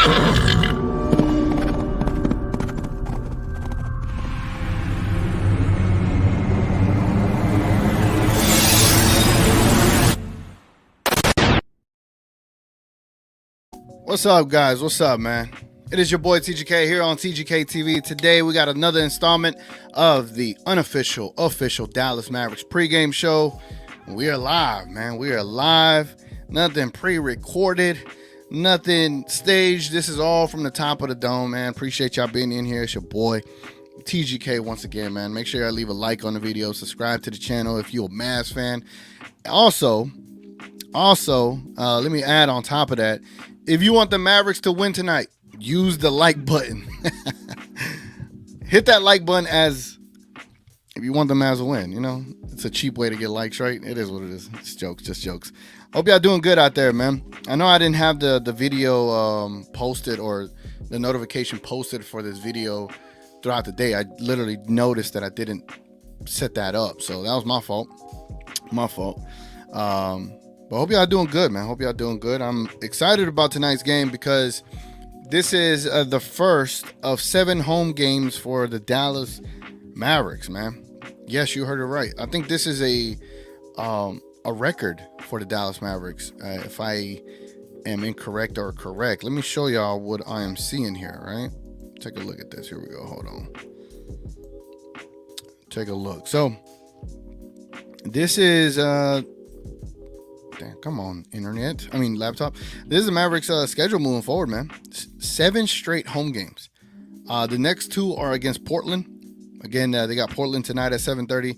What's up, guys? What's up, man? It is your boy TGK here on TGK TV. Today we got another installment of the official Dallas Mavericks pregame show. We are live, man. We are live. Nothing pre-recorded, nothing staged. This is all from the top of the dome, man. Appreciate y'all being in here. It's your boy TGK once again, man. Make sure y'all leave a like on the video, subscribe to the channel if you're a Mavs fan. Also, let me add on top of that, if you want the Mavericks to win tonight, use the like button. Hit that like button as if you want the Mavs to win. You know, it's a cheap way to get likes, right? It is what it is. It's jokes, just jokes. Hope y'all doing good out there, man. I know I didn't have the video posted or the notification posted for this video throughout the day. I literally noticed that I didn't set that up, so that was my fault. But hope y'all doing good, man. Hope y'all doing good. I'm excited about tonight's game because this is the first of 7 home games for the Dallas Mavericks, man. Yes, you heard it right. I think this is a record for the Dallas Mavericks. If I am incorrect or correct, let me show y'all what I am seeing here, right? Take a look at this. Here we go. Hold on. Take a look. So this is come on, laptop. This is the Mavericks schedule moving forward, man. 7 straight home games. The next 2 are against Portland. Again, they got Portland tonight at 7:30.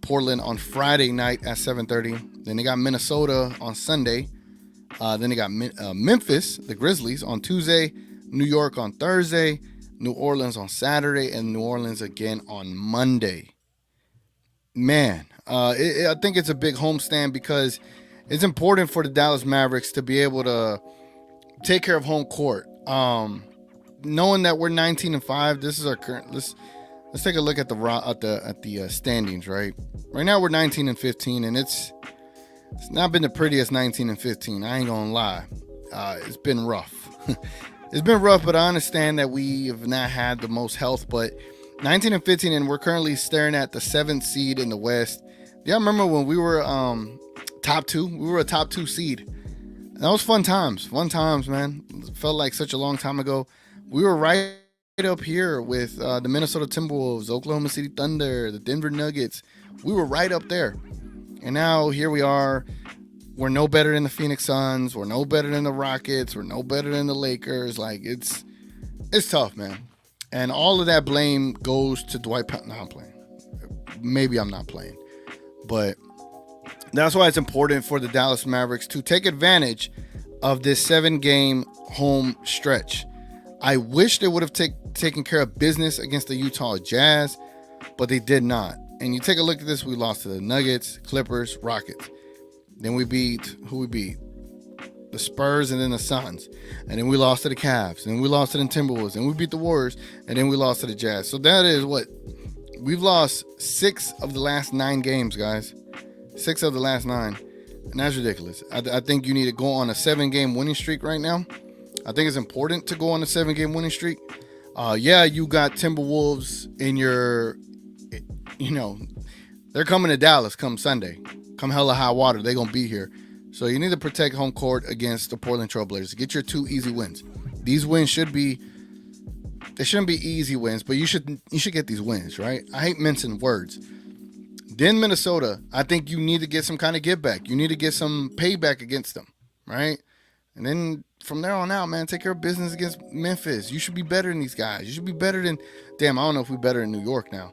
Portland on Friday night at 7:30. Then they got Minnesota on Sunday. Then they got Memphis, the Grizzlies, on Tuesday. New York on Thursday. New Orleans on Saturday. And New Orleans again on Monday. Man, I think it's a big homestand because it's important for the Dallas Mavericks to be able to take care of home court. Knowing that we're 19-5, this is our current. Let's take a look at the standings. Right now we're 19-15, and it's not been the prettiest 19-15. I ain't gonna lie, it's been rough. It's been rough, but I understand that we have not had the most health. But 19-15, and we're currently staring at the 7th seed in the West. Do y'all remember when we were top 2? We were a top 2 seed. That was fun times, man. It felt like such a long time ago. We were right up here with the Minnesota Timberwolves, Oklahoma City Thunder, the Denver Nuggets. We were right up there. And now here we are. We're no better than the Phoenix Suns. We're no better than the Rockets. We're no better than the Lakers. Like, it's tough, man. And all of that blame goes to Dwight Powell. No, I'm playing. Maybe I'm not playing. But that's why it's important for the Dallas Mavericks to take advantage of this 7-game home stretch. I wish they would have taken care of business against the Utah Jazz, but they did not. And you take a look at this, we lost to the Nuggets, Clippers, Rockets. Then we beat, the Spurs and then the Suns. And then we lost to the Cavs. And we lost to the Timberwolves. And we beat the Warriors. And then we lost to the Jazz. So that is what? We've lost 6 of the last 9 games, guys. 6 of the last 9. And that's ridiculous. I think you need to go on a 7-game winning streak right now. I think it's important to go on a 7-game winning streak. Yeah, you got Timberwolves in your, they're coming to Dallas come Sunday. Come hella high water. They're going to be here. So you need to protect home court against the Portland Trailblazers. Get your 2 easy wins. These wins shouldn't be easy wins, but you should get these wins, right? I hate mincing words. Then Minnesota, I think you need to get some kind of give back. You need to get some payback against them, right? And then from there on out, man, take care of business against Memphis. You should be better than these guys. You should be better than, I don't know if we're better in New York now,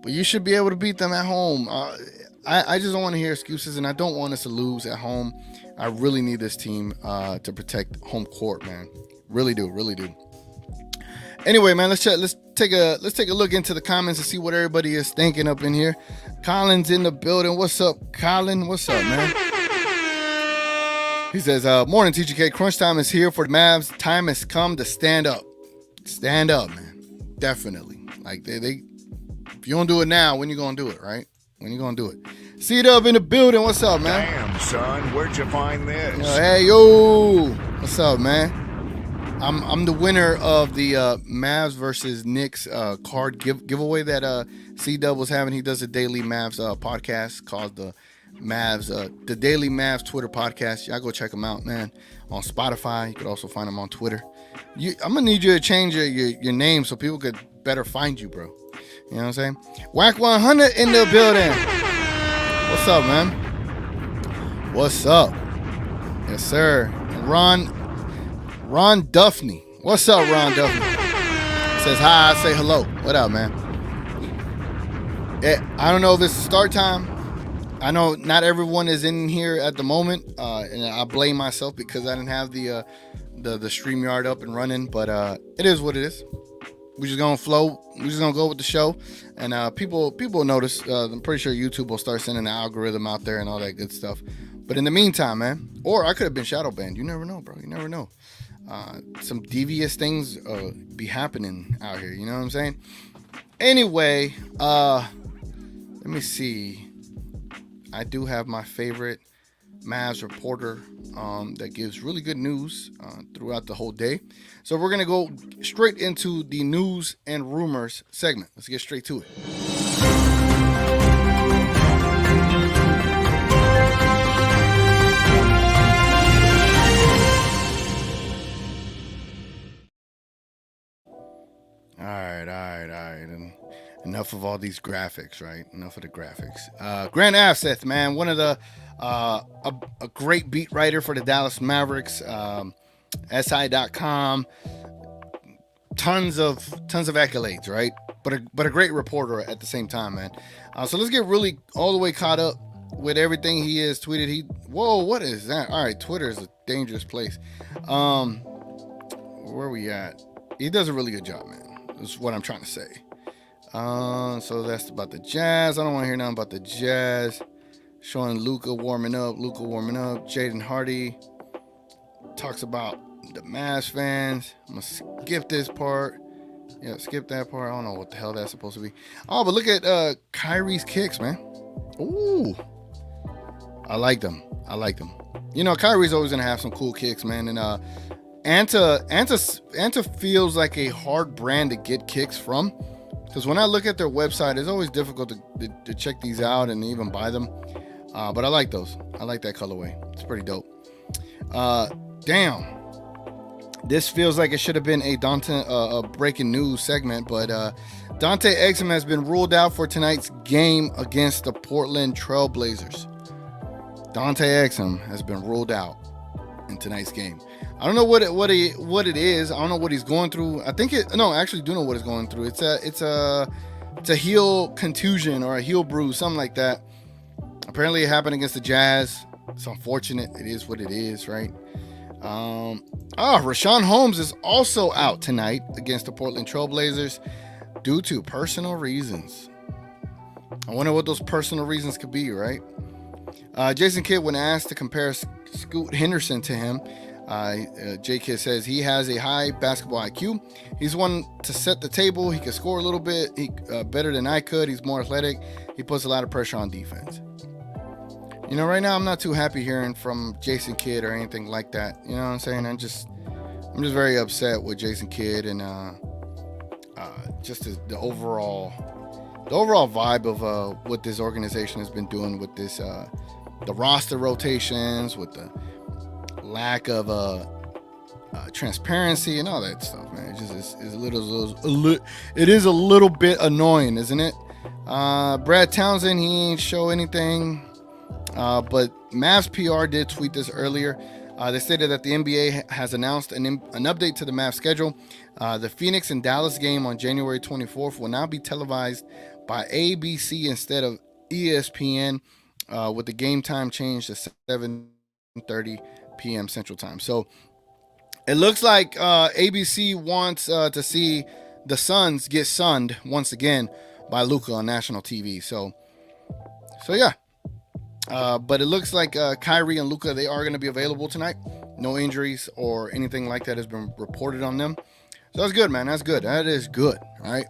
but you should be able to beat them at home. I just don't want to hear excuses, and I don't want us to lose at home. I really need this team to protect home court, man. Really do. Anyway, man, let's take a look into the comments and see what everybody is thinking up in here. Colin's in the building. What's up, Colin? What's up, man? He says, morning, TGK. Crunch time is here for the Mavs. Time has come to stand up. Stand up, man. Definitely. Like, they if you don't do it now, when you gonna do it, right? When you gonna do it? See it up in the building. What's up, man? Damn, son, where'd you find this? Hey, yo. What's up, man? I'm the winner of the Mavs versus Knicks card giveaway that C-Dub was having. He does a daily Mavs podcast called the Daily Mavs Twitter podcast. Y'all go check him out, man. On Spotify. You could also find him on Twitter. I'm gonna need you to change your name so people could better find you, bro. You know what I'm saying? Whack 100 in the building. What's up, man? What's up? Yes, sir. Ron Duffney. What's up, Ron Duffney? Says hi, I say hello. What up, man? I don't know if it's start time. I know not everyone is in here at the moment, and I blame myself because I didn't have the StreamYard up and running, but it is what it is. We're just gonna flow. We're just gonna go with the show, and people will notice. I'm pretty sure YouTube will start sending the algorithm out there and all that good stuff. But in the meantime, man, or I could have been shadow banned. You never know, bro. You never know. Some devious things be happening out here. You know what I'm saying? Anyway, let me see. I do have my favorite Mavs reporter that gives really good news throughout the whole day. So we're going to go straight into the news and rumors segment. Let's get straight to it. All right. And enough of all these graphics, right? Enough of the graphics. Grant Afseth, man, one of the a great beat writer for the Dallas Mavericks, SI.com. Tons of accolades, right? But a great reporter at the same time, man. So let's get really all the way caught up with everything he has tweeted. Whoa, what is that? All right, Twitter is a dangerous place. Where are we at? He does a really good job, man. That's what I'm trying to say. So that's about the Jazz. I don't want to hear nothing about the Jazz. Showing Luka warming up. Jaden Hardy talks about the Mavs fans. I'm going to skip this part. Yeah, skip that part. I don't know what the hell that's supposed to be. Oh, but look at Kyrie's kicks, man. Ooh. I like them. You know, Kyrie's always going to have some cool kicks, man. And Anta feels like a hard brand to get kicks from. Because when I look at their website, it's always difficult to check these out and even buy them. But I like those. I like that colorway. It's pretty dope. Damn. This feels like it should have been a breaking news segment, but Dante Exum has been ruled out for tonight's game against the Portland Trailblazers. Dante Exum has been ruled out in tonight's game. I don't know what it is. I don't know what he's going through. I actually do know what he's going through. It's a heel contusion or a heel bruise, something like that. Apparently it happened against the Jazz. It's unfortunate. It is what it is, right? Rashawn Holmes is also out tonight against the Portland Trailblazers due to personal reasons. I wonder what those personal reasons could be, right? Jason Kidd, when asked to compare Scoot Henderson to him, J-Kidd says he has a high basketball IQ. He's one to set the table. He can score a little bit better than I could. He's more athletic. He puts a lot of pressure on defense. You know, right now I'm not too happy hearing from Jason Kidd or anything like that. You know what I'm saying? I'm just very upset with Jason Kidd and just the overall vibe of what this organization has been doing with this the roster rotations, with the lack of transparency and all that stuff, man. It just is a little bit annoying, isn't it? Brad Townsend, he ain't show anything. But Mavs PR did tweet this earlier. They stated that the NBA has announced an update to the Mavs schedule. The Phoenix and Dallas game on January 24th will now be televised by ABC instead of ESPN, with the game time changed to 7:30 p.m. Central Time. So it looks like ABC wants to see the Suns get sunned once again by Luka on national TV. So yeah. But it looks like Kyrie and Luka, they are going to be available tonight. No injuries or anything like that has been reported on them. So that's good, man. That's good. That is good, right?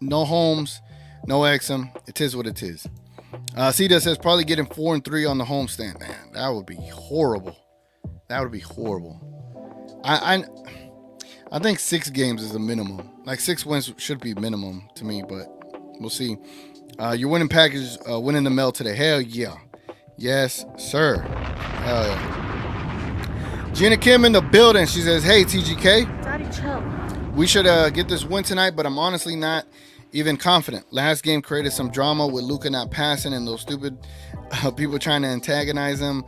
No Holmes, no Exum. It is what it is. Cedar says probably getting 4-3 on the homestand. Man, that would be horrible. I I think 6 games is the minimum. Like 6 wins should be minimum to me, but we'll see. Your winning package went in the mail today. Hell yeah. Yes, sir. Hell yeah. Gina Kim in the building. She says, hey, TGK. Daddy, chill. We should get this win tonight, but I'm honestly not even confident. Last game created some drama with Luka not passing and those stupid people trying to antagonize him.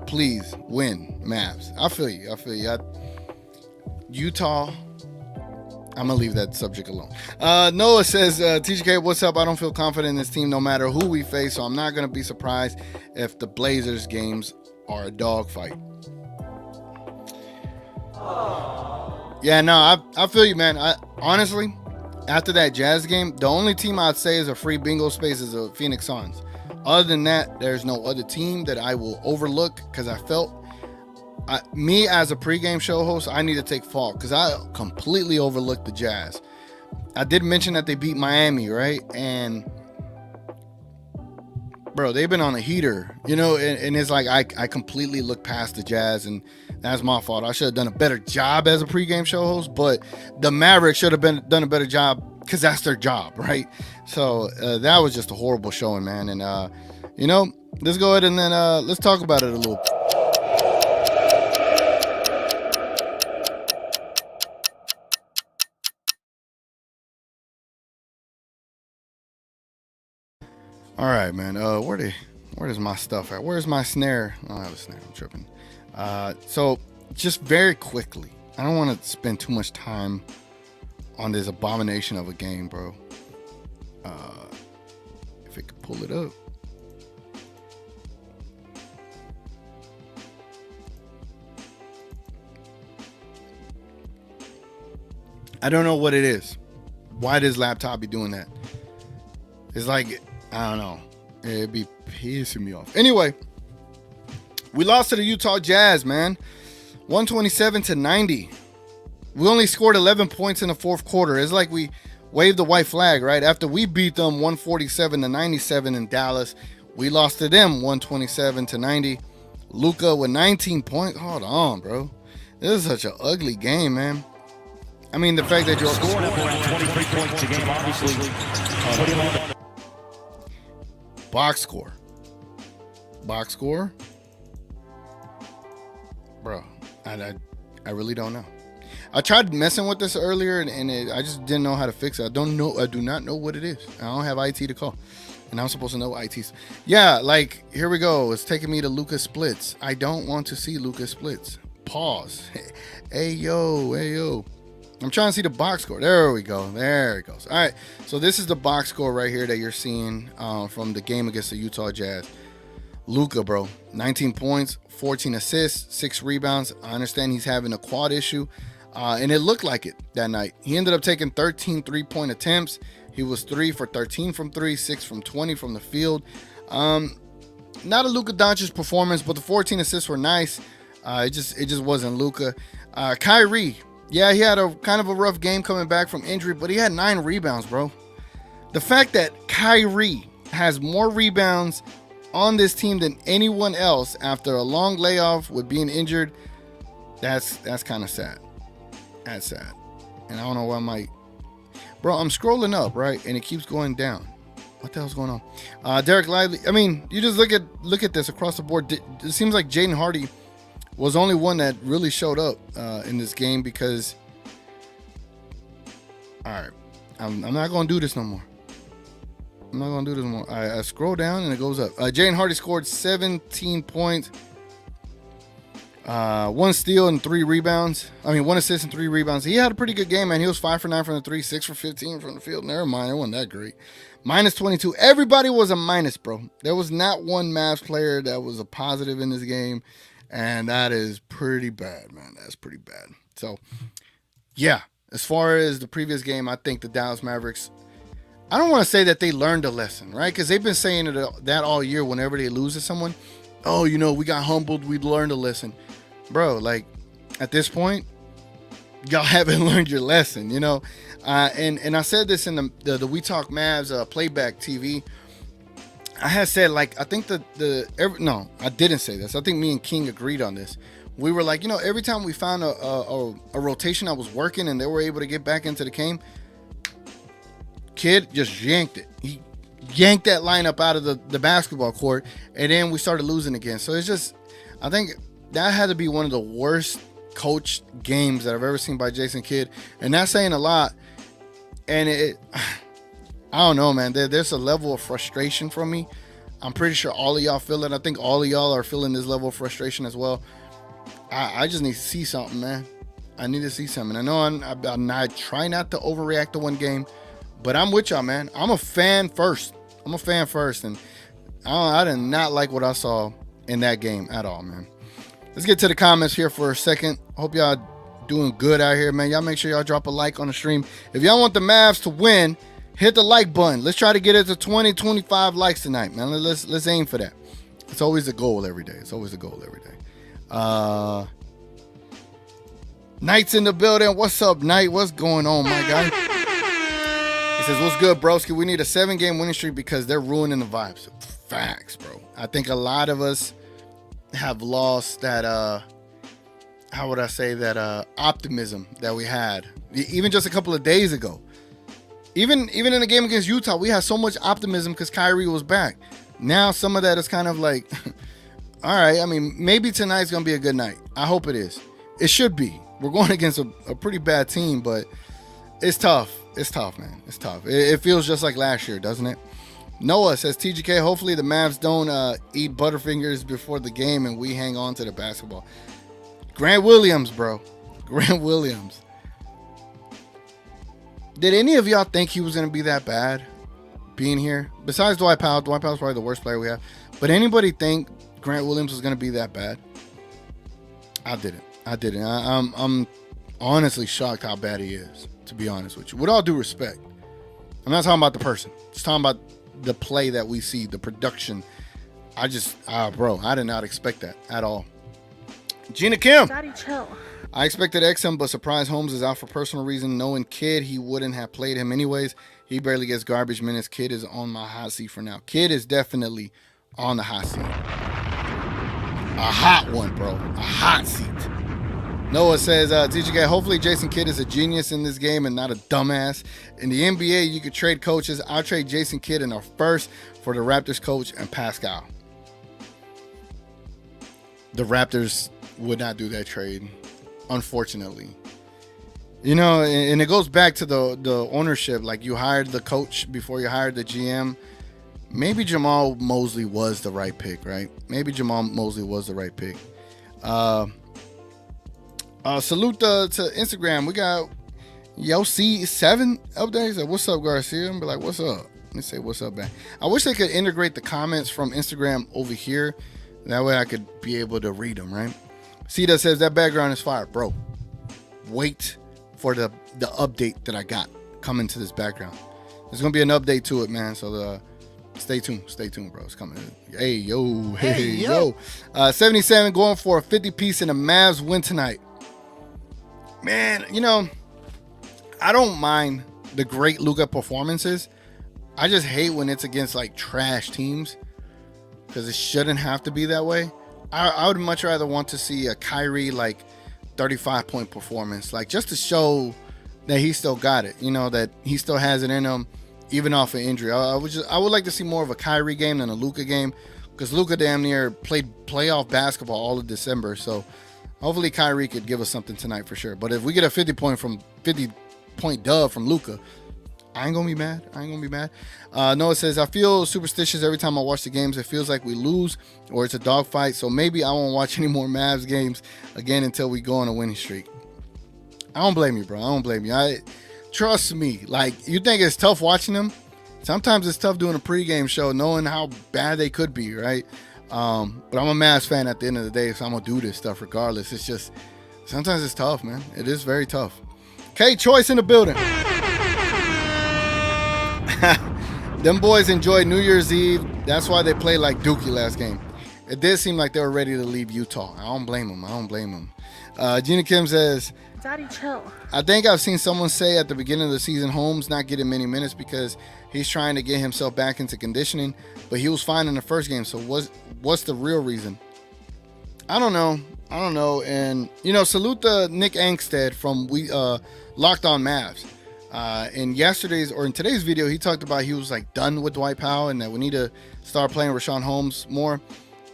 Please win, Mavs. I feel you. Utah. I'm gonna leave that subject alone. Noah says, TGK, what's up? I don't feel confident in this team no matter who we face, so I'm not gonna be surprised if the Blazers games are a dogfight. Yeah, no, I feel you, man. Honestly, after that Jazz game, the only team I'd say is a free bingo space is the Phoenix Suns. Other than that, there's no other team that I will overlook because I felt me as a pregame show host, I need to take fault because I completely overlooked the Jazz. I did mention that they beat Miami, right? And bro, they've been on a heater, you know, and it's like I completely looked past the Jazz, and that's my fault. I should have done a better job as a pregame show host, but the Mavericks should have done a better job because that's their job, right? So that was just a horrible showing, man. And you know, let's go ahead and then let's talk about it a little. All right, man. Where's my stuff at? Where's my snare? I don't have a snare. I'm tripping. So just very quickly, I don't want to spend too much time on this abomination of a game, bro. If it could pull it up. I don't know what it is. Why does laptop be doing that? It's like, I don't know. It'd be pissing me off. Anyway, we lost to the Utah Jazz, man. 127-90. We only scored 11 points in the fourth quarter. It's like we waved the white flag, right? After we beat them 147-97 in Dallas, we lost to them 127-90. Luka with 19 points. Hold on, bro. This is such an ugly game, man. I mean, the fact that you're scoring up around 23 points a game, obviously. Box score. Bro, I really don't know. I tried messing with this earlier, and I just didn't know how to fix it. I do not know what it is. I don't have IT to call, and I'm supposed to know ITs. Yeah, like, here we go. It's taking me to Lucas splits. I don't want to see Lucas splits. Pause. Hey, yo. I'm trying to see the box score. There we go. There it goes. All right. So this is the box score right here that you're seeing from the game against the Utah Jazz. Luka, bro, 19 points, 14 assists, 6 rebounds. I understand he's having a quad issue, and it looked like it that night. He ended up taking 13 three-point attempts. He was 3 for 13 from 3, 6 from 20 from the field. Not a Luka Doncic performance, but the 14 assists were nice. It just wasn't Luka. Kyrie. Yeah, he had a kind of a rough game coming back from injury, but he had 9 rebounds, bro. The fact that Kyrie has more rebounds on this team than anyone else after a long layoff with being injured, that's kind of sad. That's sad. And I don't know why bro, I'm scrolling up, right? And it keeps going down. What the hell's going on? Derek Lively. I mean, you just look at this across the board. It seems like Jaden Hardy was the only one that really showed up in this game because, all right, I'm not going to do this no more. I scroll down and it goes up. Jaden Hardy scored 17 points, 1 steal and 3 rebounds. 1 assist and 3 rebounds. He had a pretty good game, man. He was 5 for 9 from the 3, 6 for 15 from the field. Never mind, it wasn't that great. Minus 22. Everybody was a minus, bro. There was not one Mavs player that was a positive in this game. And that is pretty bad, man. That's pretty bad. So, yeah, as far as the previous game, I think the Dallas Mavericks, I don't want to say that they learned a lesson, right? Because they've been saying that all year whenever they lose to someone. Oh, we got humbled. We learned a lesson. Bro, like, at this point, y'all haven't learned your lesson, And I said this in the We Talk Mavs playback TV. I had said, like, I think no, I didn't say this. I think me and King agreed on this. we were like, every time we found a rotation that was working and they were able to get back into the game, Kid just yanked it. He yanked that lineup out of the basketball court, and then we started losing again. So it's just, I think that had to be one of the worst coached games that I've ever seen by Jason Kidd, and that's saying a lot. And I don't know, man. There's a level of frustration from me. I'm pretty sure all of y'all feel it. I think all of y'all are feeling this level of frustration as well. I just need to see something, man. I need to see something. I know I try not to overreact to one game, but I'm with y'all, man. I'm a fan first. And I did not like what I saw in that game at all, man. Let's get to the comments here for a second. Hope y'all doing good out here, man. Y'all make sure y'all drop a like on the stream. If y'all want the Mavs to win, hit the like button. Let's try to get it to 20, 25 likes tonight, man. Let's aim for that. It's always a goal every day. Knight's in the building. What's up, Knight? What's going on, my guy? He says, what's good, broski? We need a 7-game winning streak because they're ruining the vibes. Facts, bro. I think a lot of us have lost that, optimism that we had. Even just a couple of days ago. Even in the game against Utah, we had so much optimism because Kyrie was back. Now some of that is kind of like, all right, I mean, maybe tonight's going to be a good night. I hope it is. It should be. We're going against a pretty bad team, but it's tough. It's tough, man. It's tough. It feels just like last year, doesn't it? Noah says, TGK, hopefully the Mavs don't eat Butterfingers before the game and we hang on to the basketball. Grant Williams, bro. Grant Williams. Did any of y'all think he was going to be that bad being here? Besides Dwight Powell. Dwight Powell's probably the worst player we have. But anybody think Grant Williams was going to be that bad? I didn't. I'm honestly shocked how bad he is, to be honest with you. With all due respect. I'm not talking about the person. Just talking about the play that we see, the production. I did not expect that at all. Gina Kim. Daddy, chill. I expected XM, but surprise Holmes is out for personal reason. Knowing Kid, he wouldn't have played him anyways. He barely gets garbage minutes. Kid is on my hot seat for now. Kid is definitely on the hot seat. A hot one, bro. A hot seat. Noah says, TGK, hopefully Jason Kidd is a genius in this game and not a dumbass. In the NBA, you could trade coaches. I'll trade Jason Kidd in a first for the Raptors coach and Pascal. The Raptors would not do that trade, unfortunately. You know, and it goes back to the ownership. Like, you hired the coach before you hired the GM. Maybe Jamal Mosley was the right pick, right? Maybe Jamal Mosley was the right pick. Salute to Instagram. We got C7 up there. He said, what's up, Garcia? And be like, what's up? Let me say, what's up, man? I wish they could integrate the comments from Instagram over here. That way I could be able to read them, right? Cita says, that background is fire. Bro, wait for the update that I got coming to this background. There's going to be an update to it, man. So stay tuned, bro. It's coming. Hey, yo. 77 going for a 50-piece and the Mavs win tonight. Man, you know, I don't mind the great Luka performances. I just hate when it's against, like, trash teams because it shouldn't have to be that way. I would much rather want to see a Kyrie, like, 35-point performance, like, just to show that he still got it, you know, that he still has it in him, even off an injury. I would like to see more of a Kyrie game than a Luka game, because Luka damn near played playoff basketball all of December. So hopefully Kyrie could give us something tonight for sure. But if we get a 50-point dub from Luka, I ain't gonna be mad. Noah says, I feel superstitious every time I watch the games. It feels like we lose or it's a dogfight. So maybe I won't watch any more Mavs games again until we go on a winning streak. I don't blame you, bro. Trust me. Like, you think it's tough watching them? Sometimes it's tough doing a pregame show knowing how bad they could be, right? But I'm a Mavs fan at the end of the day, so I'm gonna do this stuff regardless. It's just, sometimes it's tough, man. It is very tough. K Choice in the building. Them boys enjoyed New Year's Eve. That's why they played like Dookie last game. It did seem like they were ready to leave Utah. I don't blame them. Gina Kim says, Daddy, chill. I think I've seen someone say at the beginning of the season, Holmes not getting many minutes because he's trying to get himself back into conditioning, but he was fine in the first game. So what's the real reason? I don't know. I don't know. And salute the Nick Angstead from Locked On Mavs. In today's video, he talked about he was like done with Dwight Powell and that we need to start playing Rashawn Holmes more.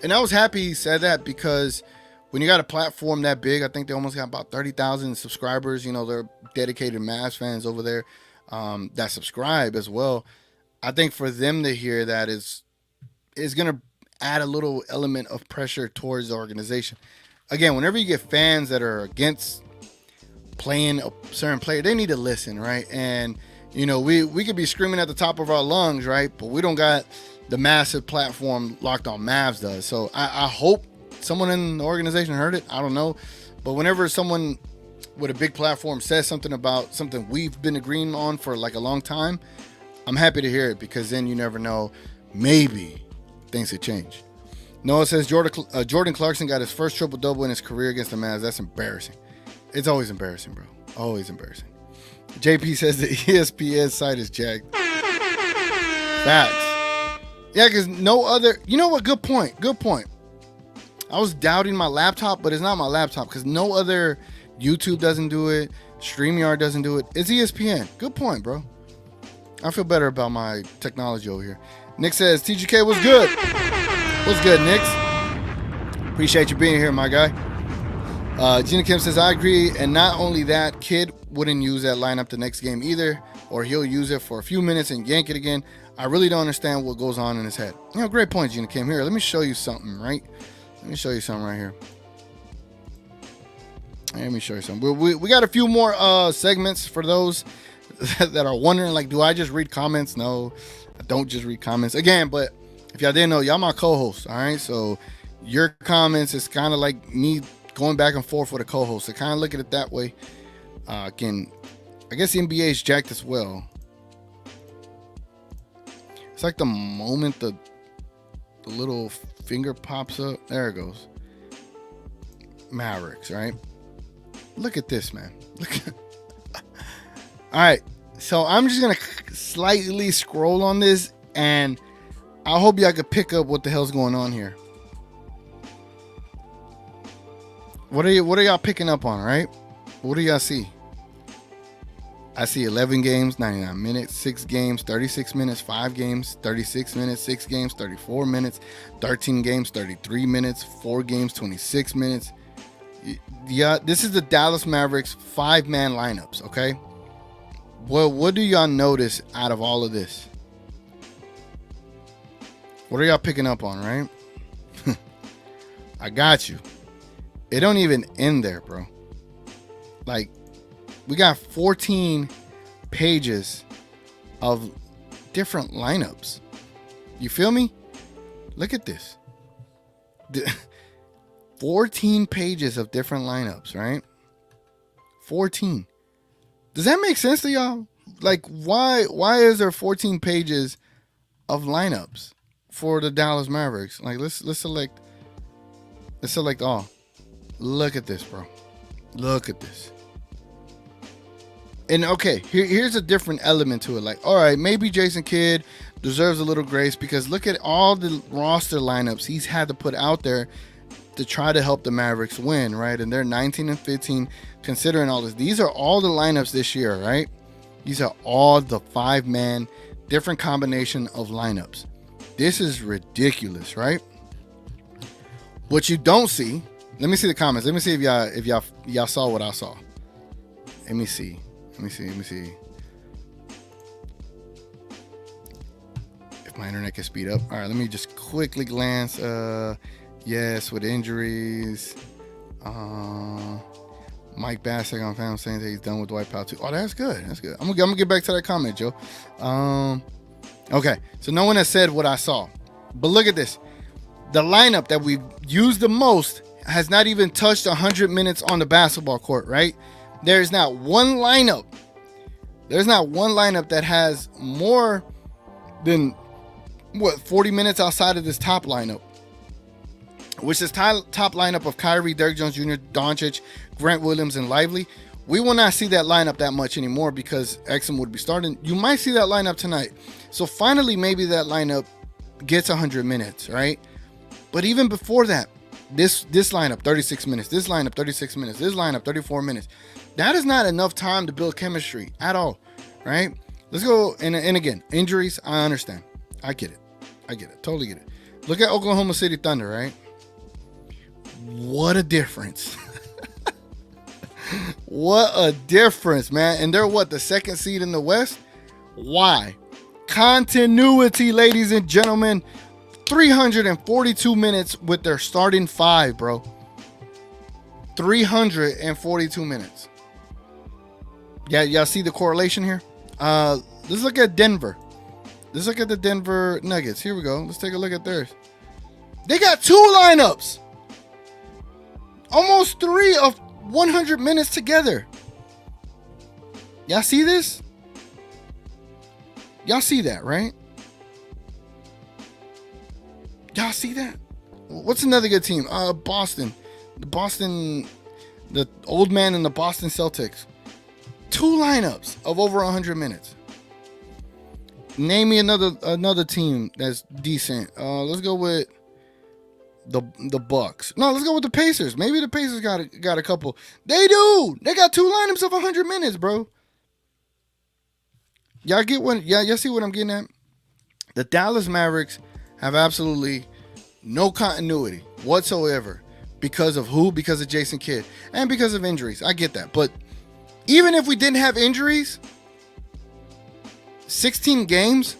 And I was happy he said that, because when you got a platform that big, I think they almost got about 30,000 subscribers. They're dedicated Mavs fans over there that subscribe as well. I think for them to hear that is going to add a little element of pressure towards the organization. Again, whenever you get fans that are against playing a certain player, they need to listen, right? And we could be screaming at the top of our lungs, right? But we don't got the massive platform Locked On Mavs does. So I hope someone in the organization heard it. I don't know, but whenever someone with a big platform says something about something we've been agreeing on for like a long time, I'm happy to hear it, because then you never know, maybe things could change. Noah says Jordan Clarkson got his first triple-double in his career against the Mavs. That's embarrassing. It's always embarrassing, bro. Always embarrassing. JP says the ESPN site is jacked. Facts. Yeah, because no other... You know what? Good point. I was doubting my laptop, but it's not my laptop, because no other YouTube doesn't do it. StreamYard doesn't do it. It's ESPN. Good point, bro. I feel better about my technology over here. Nick says, TGK was good. What's good, Nick? Appreciate you being here, my guy. Gina Kim says, I agree. And not only that, Kid wouldn't use that lineup the next game either, or he'll use it for a few minutes and yank it again. I really don't understand what goes on in his head. Great point, Gina Kim. Here, let me show you something, right? Let me show you something right here. Let me show you something. We got a few more segments for those that are wondering, like, do I just read comments? No, I don't just read comments. Again, but if y'all didn't know, y'all my co-hosts, all right? So your comments is kind of like me going back and forth with a co-host. So kind of look at it that way. Again, I guess the NBA is jacked as well. It's like the moment the little finger pops up. There it goes. Mavericks, right? Look at this, man. All right, so I'm just gonna slightly scroll on this, and I hope y'all could pick up what the hell's going on here. What are y'all picking up on, right? What do y'all see? I see 11 games, 99 minutes, 6 games, 36 minutes, 5 games, 36 minutes, 6 games, 34 minutes, 13 games, 33 minutes, 4 games, 26 minutes. Yeah, this is the Dallas Mavericks 5-man lineups, okay? Well, what do y'all notice out of all of this? What are y'all picking up on, right? I got you. It don't even end there, bro. Like, we got 14 pages of different lineups. You feel me? Look at this. 14 pages of different lineups, right? 14. Does that make sense to y'all? Like, why is there 14 pages of lineups for the Dallas Mavericks? Like, let's select all. Look at this, bro. Look at this. And okay, here's a different element to it. Like, all right, maybe Jason Kidd deserves a little grace, because look at all the roster lineups he's had to put out there to try to help the Mavericks win, right? And they're 19-15 considering all this. These are all the lineups this year, right? These are all the 5-man, different combination of lineups. This is ridiculous, right? What you don't see, let me see the comments. Let me see if y'all saw what I saw. Let me see. If my internet can speed up. All right, let me just quickly glance. Yes, with injuries. Mike Bassett on fan saying that he's done with Dwight Powell too. Oh, that's good. I'm gonna get back to that comment, Joe. Okay, so no one has said what I saw, but look at this. The lineup that we've used the most has not even touched 100 minutes on the basketball court, right? There's not one lineup that has more than 40 minutes outside of this top lineup, which is top lineup of Kyrie, Derrick Jones Jr., Doncic, Grant Williams, and Lively. We will not see that lineup that much anymore because Exum would be starting. You might see that lineup tonight. So finally, maybe that lineup gets 100 minutes, right? But even before that, This lineup 36 minutes. This lineup 36 minutes. This lineup 34 minutes. That is not enough time to build chemistry at all, right? Let's go. And again, injuries. I understand. I get it. Totally get it. Look at Oklahoma City Thunder, right? What a difference. What a difference, man. And they're what, the second seed in the West? Why? Continuity, ladies and gentlemen. 342 minutes with their starting five, bro. 342 minutes. Yeah, y'all see the correlation here? Let's look at Denver. Let's look at the Denver Nuggets. Here we go. Let's take a look at theirs. They got two lineups. Almost 3 of 100 minutes together. Y'all see this? Y'all see that, right? Y'all see that? What's another good team? Boston. The old man in the Boston Celtics. 2 lineups of over 100 minutes. Name me another team that's decent. Let's go with the Bucks. No, let's go with the Pacers. Maybe the Pacers got a couple. They do. They got 2 lineups of 100 minutes, bro. Y'all get what? Yeah, y'all see what I'm getting at? The Dallas Mavericks have absolutely no continuity whatsoever. Because of who? Because of Jason Kidd. And because of injuries. I get that. But even if we didn't have injuries, 16 games,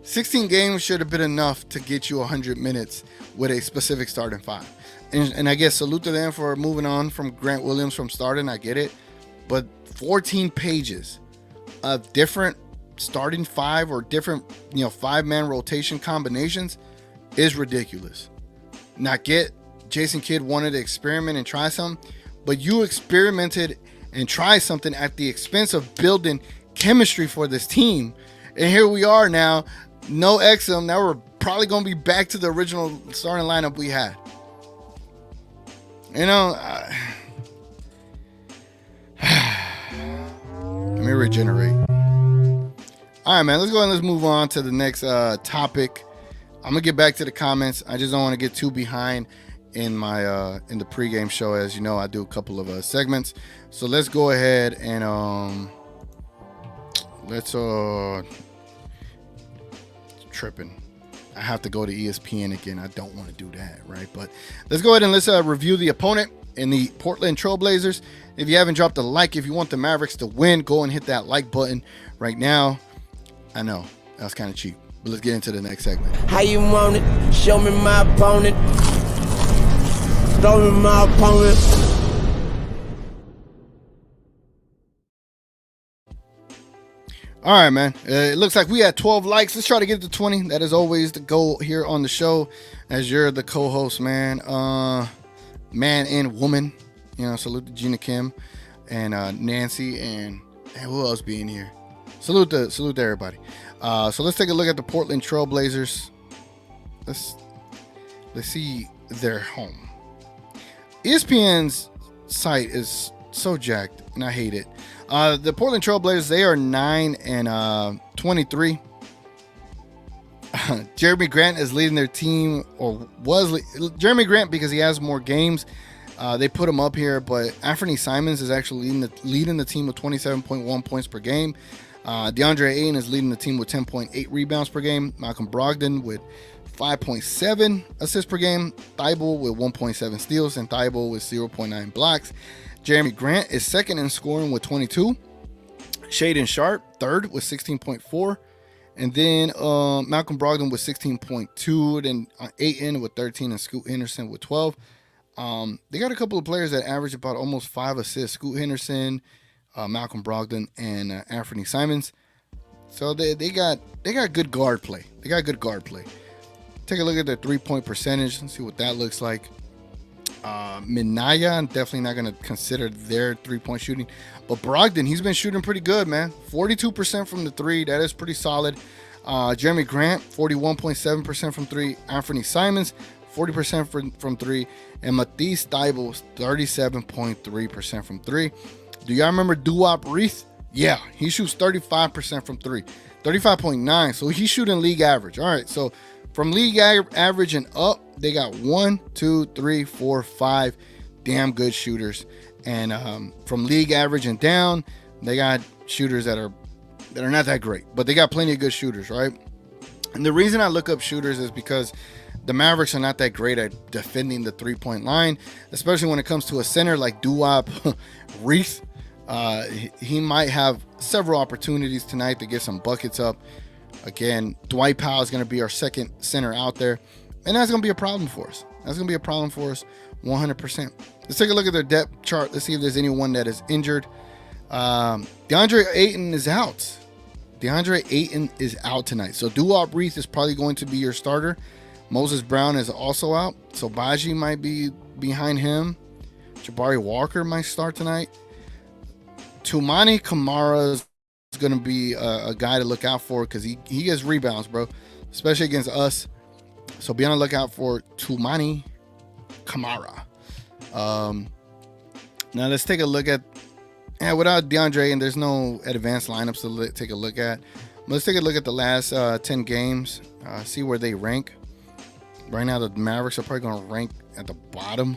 16 games should have been enough to get you 100 minutes with a specific starting five. And I guess salute to them for moving on from Grant Williams from starting. I get it. But 14 pages of different starting five or different, 5-man rotation combinations is ridiculous. Now, Jason Kidd wanted to experiment and try something, but you experimented and tried something at the expense of building chemistry for this team. And here we are now, no Exum. Now we're probably going to be back to the original starting lineup we had. Let me regenerate. All right, man, let's go and let's move on to the next topic. I'm going to get back to the comments. I just don't want to get too behind in my in the pregame show. As you know, I do a couple of segments. So let's go ahead and let's tripping. I have to go to ESPN again. I don't want to do that, right? But let's go ahead and let's review the opponent in the Portland Trailblazers. If you haven't dropped a like, if you want the Mavericks to win, go and hit that like button right now. I know that's kind of cheap, but let's get into the next segment. How you want it? Show me my opponent. Show me my opponent. All right, man. It looks like we had 12 likes. Let's try to get to 20. That is always the goal here on the show, as you're the co-host, man. Man and woman. Salute to Gina Kim and Nancy and who else being here. Salute to everybody. So let's take a look at the Portland Trailblazers. Let's see their home. ESPN's site is so jacked, and I hate it. The Portland Trailblazers, they are 9-23. Jeremy Grant is leading their team, or Jeremy Grant, because he has more games. They put him up here, but Anthony Simons is actually leading the team with 27.1 points per game. DeAndre Ayton is leading the team with 10.8 rebounds per game. Malcolm Brogdon with 5.7 assists per game. Thibault with 1.7 steals, and Thibault with 0.9 blocks. Jeremy Grant is second in scoring with 22. Shaedon Sharpe, third with 16.4. And then Malcolm Brogdon with 16.2. Then Ayton with 13 and Scoot Henderson with 12. They got a couple of players that average about almost 5 assists. Scoot Henderson, Malcolm Brogdon, and Anthony Simons. So they got good guard play. Take a look at their 3-point percentage and see what that looks like. Minaya, I'm definitely not going to consider their 3-point shooting. But Brogdon, he's been shooting pretty good, man. 42% from the 3. That is pretty solid. Jeremy Grant, 41.7% from 3. Anthony Simons, 40% from 3. And Matisse Thybulle, 37.3% from 3. Do y'all remember Duop Reith? Yeah, he shoots 35% from 3. 35.9. So he's shooting league average. All right, so From league average and up, they got 1, 2, 3, 4, 5 damn good shooters. And from league average and down, they got shooters that are not that great, but they got plenty of good shooters, right? And the reason I look up shooters is because the Mavericks are not that great at defending the three-point line, especially when it comes to a center like Duop Reith. He might have several opportunities tonight to get some buckets up. Again, Dwight Powell is going to be our second center out there, and that's going to be a problem for us. That's going to be a problem for us 100%. Let's take a look at their depth chart. Let's see if there's anyone that is injured. DeAndre Ayton is out. DeAndre Ayton is out tonight. So Duop Reith is probably going to be your starter. Moses Brown is also out. So Baji might be behind him. Jabari Walker might start tonight. Tumani Kamara is going to be a guy to look out for because he gets rebounds, bro, especially against us. So be on the lookout for Tumani Kamara. Now let's take a look at, without DeAndre, and there's no advanced lineups to take a look at. Let's take a look at the last 10 games, see where they rank. Right now, the Mavericks are probably going to rank at the bottom.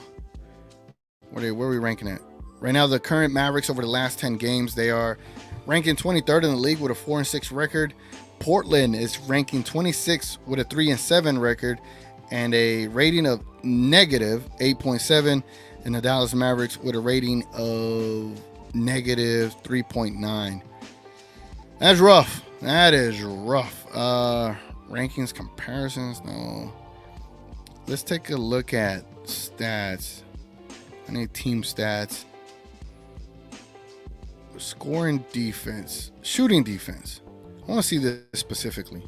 Where are we ranking at? Right now, the current Mavericks over the last 10 games, they are ranking 23rd in the league with a 4-6 record. Portland is ranking 26th with a 3-7 record and a rating of negative 8.7, and the Dallas Mavericks with a rating of negative 3.9. That's rough. That is rough. Rankings comparisons. No. Let's take a look at stats. I need team stats. Scoring defense. Shooting defense. I want to see this specifically.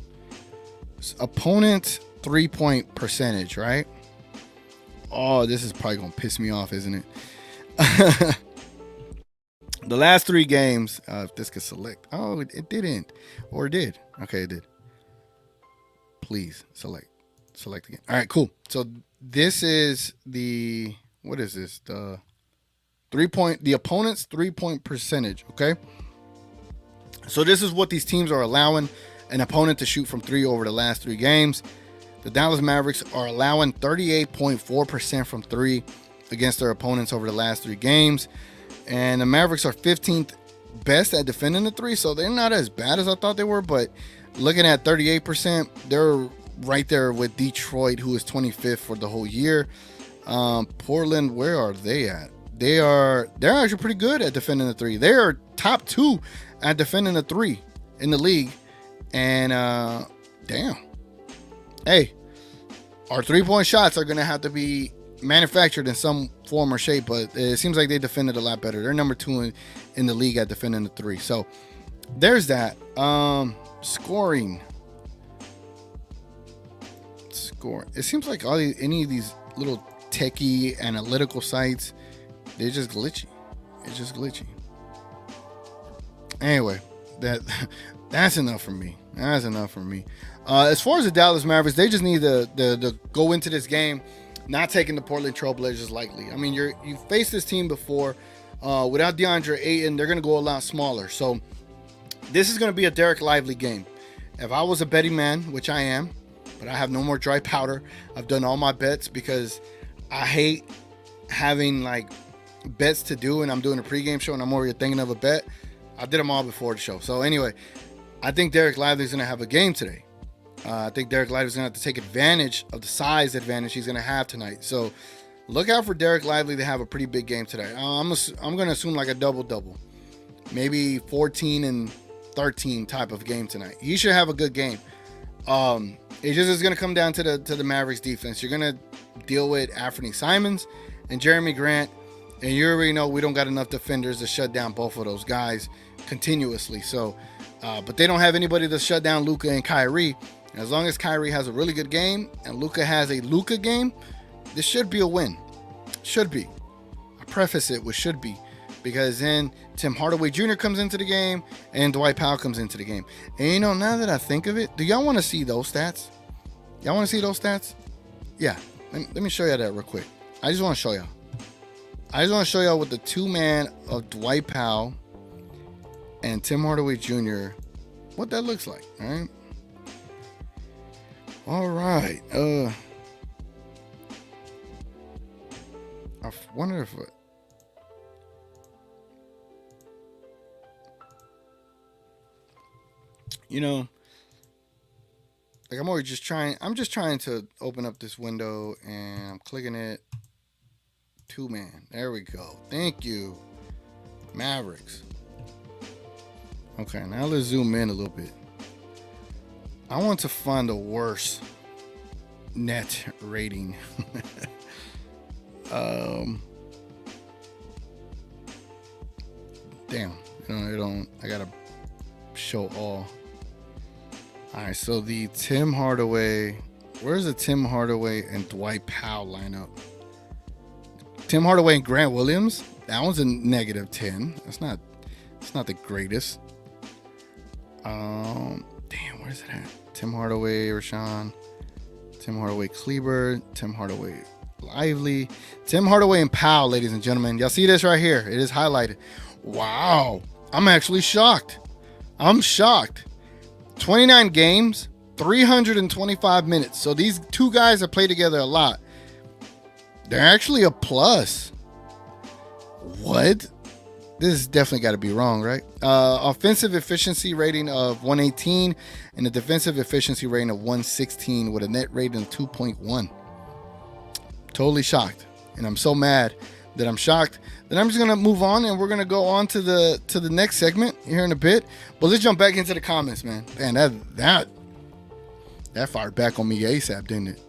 Opponent 3-point percentage, right? Oh, this is probably going to piss me off, isn't it? The last 3 games, if this could select. Oh, it didn't. Or it did. Okay, it did. Please select. Select again. All right, cool. So this is the, what is this? The opponent's 3-point percentage, okay? So this is what these teams are allowing an opponent to shoot from 3 over the last 3 games. The Dallas Mavericks are allowing 38.4% from 3 against their opponents over the last 3 games. And the Mavericks are 15th best at defending the 3, so they're not as bad as I thought they were. But looking at 38%, they're right there with Detroit, who is 25th for the whole year. Portland, where are they at? They're actually pretty good at defending the 3. They are top 2 at defending the 3 in the league. And damn. Hey, our 3-point shots are going to have to be manufactured in some form or shape, but it seems like they defended a lot better. They're number 2 in the league at defending the 3. So there's that. Scoring. It seems like any of these little techie analytical sites, they're just glitchy. It's just glitchy. Anyway, that's enough for me. That's enough for me. As far as the Dallas Mavericks, they just need to go into this game not taking the Portland Trailblazers lightly. I mean, you faced this team before. Without DeAndre Ayton, they're going to go a lot smaller. So this is going to be a Derek Lively game. If I was a betting man, which I am, but I have no more dry powder. I've done all my bets because I hate having like bets to do, and I'm doing a pregame show and I'm over here thinking of a bet. I did them all before the show. So anyway, I think Derek Lively is going to have a game today. I think Derek Lively is going to have to take advantage of the size advantage he's going to have tonight. So look out for Derek Lively to have a pretty big game today. I'm going to assume like a double-double. Maybe 14 and 13 type of game tonight. He should have a good game. It just is going to come down to the Mavericks defense. You're going to deal with Anthony Simons and Jeremy Grant. And you already know we don't got enough defenders to shut down both of those guys continuously. So, but they don't have anybody to shut down Luka and Kyrie. And as long as Kyrie has a really good game and Luka has a Luka game, this should be a win. Should be. I preface it with should be, because then Tim Hardaway Jr. comes into the game and Dwight Powell comes into the game. And you know, now that I think of it, do y'all want to see those stats? Y'all want to see those stats? Yeah. Let me show y'all that real quick. I just want to show y'all. I just want to show y'all what the 2-man of Dwight Powell and Tim Hardaway Jr., what that looks like. All right. All right. I wonder if like I'm just trying to open up this window and I'm clicking it. 2-man. There we go. Thank you. Mavericks. Okay, now let's zoom in a little bit. I want to find the worst net rating. Damn. It don't I gotta show all. Alright, so the Tim Hardaway. Where's the Tim Hardaway and Dwight Powell lineup? Tim Hardaway and Grant Williams. That one's a -10. It's not the greatest. Damn, where's it at? Tim Hardaway, Rashawn. Tim Hardaway, Kleber. Tim Hardaway, Lively. Tim Hardaway and Powell, ladies and gentlemen. Y'all see this right here? It is highlighted. Wow. I'm actually shocked. I'm shocked. 29 games, 325 minutes. So these two guys have played together a lot. They're actually a plus. What? This has definitely got to be wrong, right? Offensive efficiency rating of 118 and a defensive efficiency rating of 116 with a net rating of 2.1. Totally shocked. And I'm so mad that I'm shocked that I'm just going to move on and we're going to go on to the next segment here in a bit. But let's jump back into the comments, man. Man, that fired back on me ASAP, didn't it?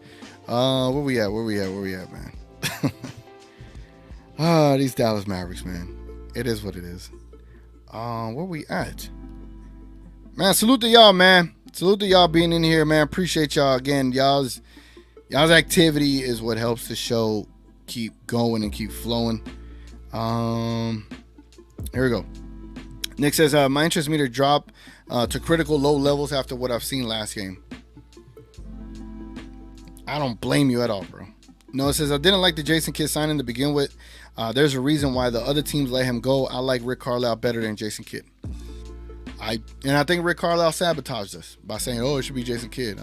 Where we at, man? These Dallas Mavericks, man. It is what it is. Where we at? Man, salute to y'all, man. Salute to y'all being in here, man. Appreciate y'all. Again, y'all's activity is what helps the show keep going and keep flowing. Here we go. Nick says, my interest meter dropped to critical low levels after what I've seen last game. I don't blame you at all, bro. No, it says, I didn't like the Jason Kidd signing to begin with. There's a reason why the other teams let him go. I like Rick Carlisle better than Jason Kidd. I think Rick Carlisle sabotaged us by saying, "Oh, it should be Jason Kidd."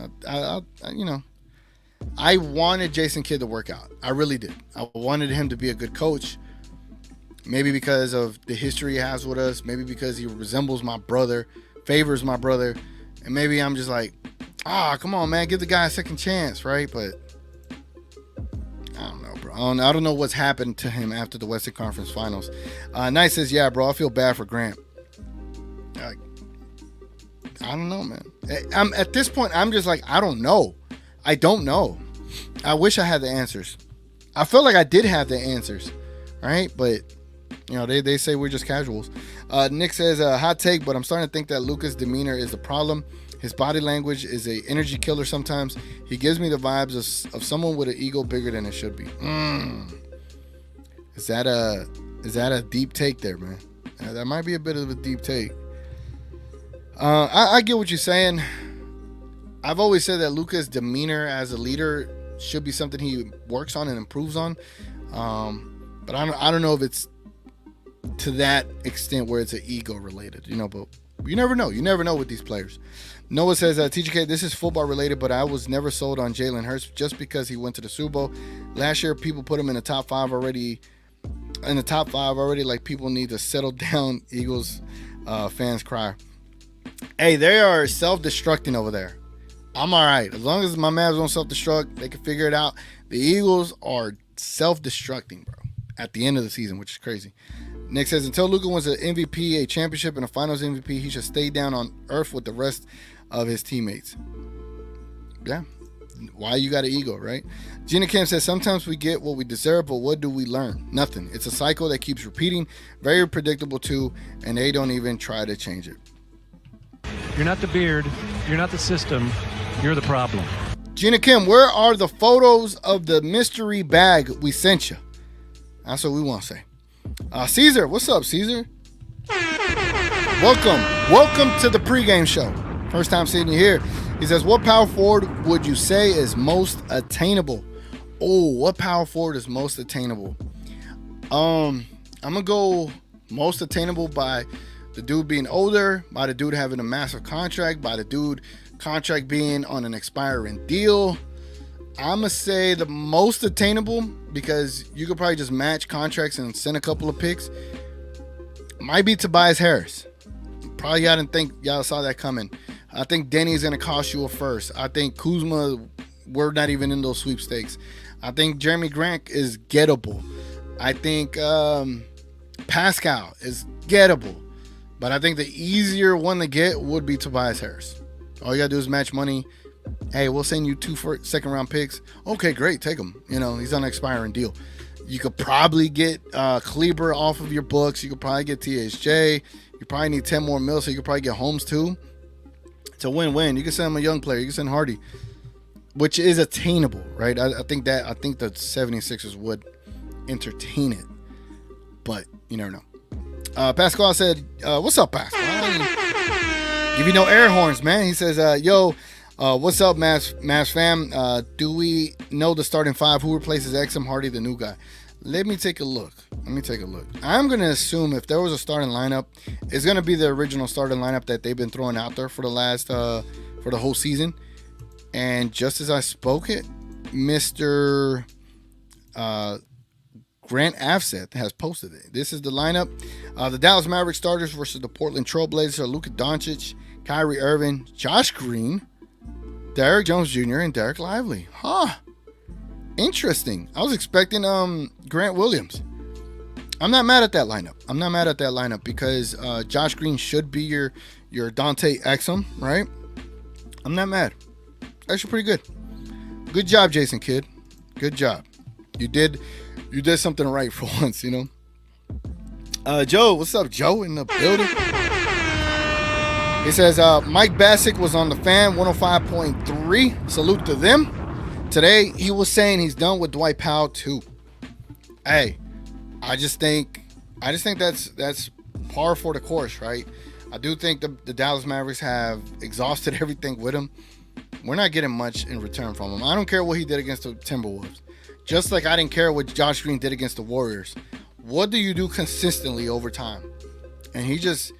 I wanted Jason Kidd to work out. I really did. I wanted him to be a good coach. Maybe because of the history he has with us. Maybe because he resembles my brother, favors my brother, and maybe I'm just like, come on, man, give the guy a second chance, right? But I don't know, bro. I don't know what's happened to him after the Western Conference Finals. Knight says, yeah, bro, I feel bad for Grant. I don't know, man. I'm at this point, I'm just like, I don't know. I don't know. I wish I had the answers. I feel like I did have the answers, right? But, they say we're just casuals. Nick says, hot take, but I'm starting to think that Luka's demeanor is the problem. His body language is a energy killer sometimes. He gives me the vibes of someone with an ego bigger than it should be. Is that a deep take there, man? That might be a bit of a deep take. I get what you're saying. I've always said that Luka's demeanor as a leader should be something he works on and improves on. But I don't know if it's to that extent where it's an ego related, but you never know. You never know with these players. Noah says, TGK, this is football related, but I was never sold on Jalen Hurts just because he went to the Super Bowl. Last year, people put him in the top five already. Like, people need to settle down. Eagles fans cry. Hey, they are self-destructing over there. I'm all right. As long as my Mavs don't self-destruct, they can figure it out. The Eagles are self-destructing, bro, at the end of the season, which is crazy. Nick says, until Luka wins an MVP, a championship, and a finals MVP, he should stay down on earth with the rest of his teammates. Yeah. Why you got an ego, right? Gina Kim says, sometimes we get what we deserve, but what do we learn? Nothing. It's a cycle that keeps repeating. Very predictable, too, and they don't even try to change it. You're not the beard. You're not the system. You're the problem. Gina Kim, where are the photos of the mystery bag we sent you? That's what we want to say. Caesar, what's up, Caesar? Welcome to the pregame show. First time seeing you here. He says, what power forward would you say is most attainable? Oh, what power forward is most attainable? I'm going to go most attainable by the dude being older, by the dude having a massive contract, by the dude contract being on an expiring deal. I'm going to say the most attainable, because you could probably just match contracts and send a couple of picks, might be Tobias Harris. Probably y'all didn't think y'all saw that coming. I think Denny's going to cost you a first. I think Kuzma, we're not even in those sweepstakes. I think Jeremy Grant is gettable. I think Pascal is gettable. But I think the easier one to get would be Tobias Harris. All you got to do is match money. Hey, we'll send you 2 second-round picks. Okay, great. Take him. You know, he's on an expiring deal. You could probably get Kleber off of your books. You could probably get THJ. You probably need 10 more mil, so you could probably get Holmes too. It's a win-win. You can send him a young player. You can send Hardy, which is attainable, right? I think the 76ers would entertain it, but you never know. Pascal said, what's up, Pascal? Give you no air horns, man. He says, yo, what's up, Mavs fam? Do we know the starting five? Who replaces Exum, Hardy, the new guy? Let me take a look. I'm going to assume if there was a starting lineup, it's going to be the original starting lineup that they've been throwing out there for the whole season. And just as I spoke it, Mr. Grant Afset has posted it. This is the lineup. The Dallas Mavericks starters versus the Portland Trailblazers are Luka Doncic, Kyrie Irving, Josh Green, Derrick Jones Jr., and Derek Lively. Interesting. I was expecting Grant Williams. I'm not mad at that lineup. Because Josh Green should be your Dante Exum, right? I'm not mad. Actually pretty good. Good job, Jason Kidd. Good job. You did something right for once, you know. Joe, what's up, Joe, in the building? He says, Mike Bassick was on the fan, 105.3. Salute to them. Today, he was saying he's done with Dwight Powell, too. Hey, I just think that's par for the course, right? I do think the Dallas Mavericks have exhausted everything with him. We're not getting much in return from him. I don't care what he did against the Timberwolves. Just like I didn't care what Josh Green did against the Warriors. What do you do consistently over time? And he's this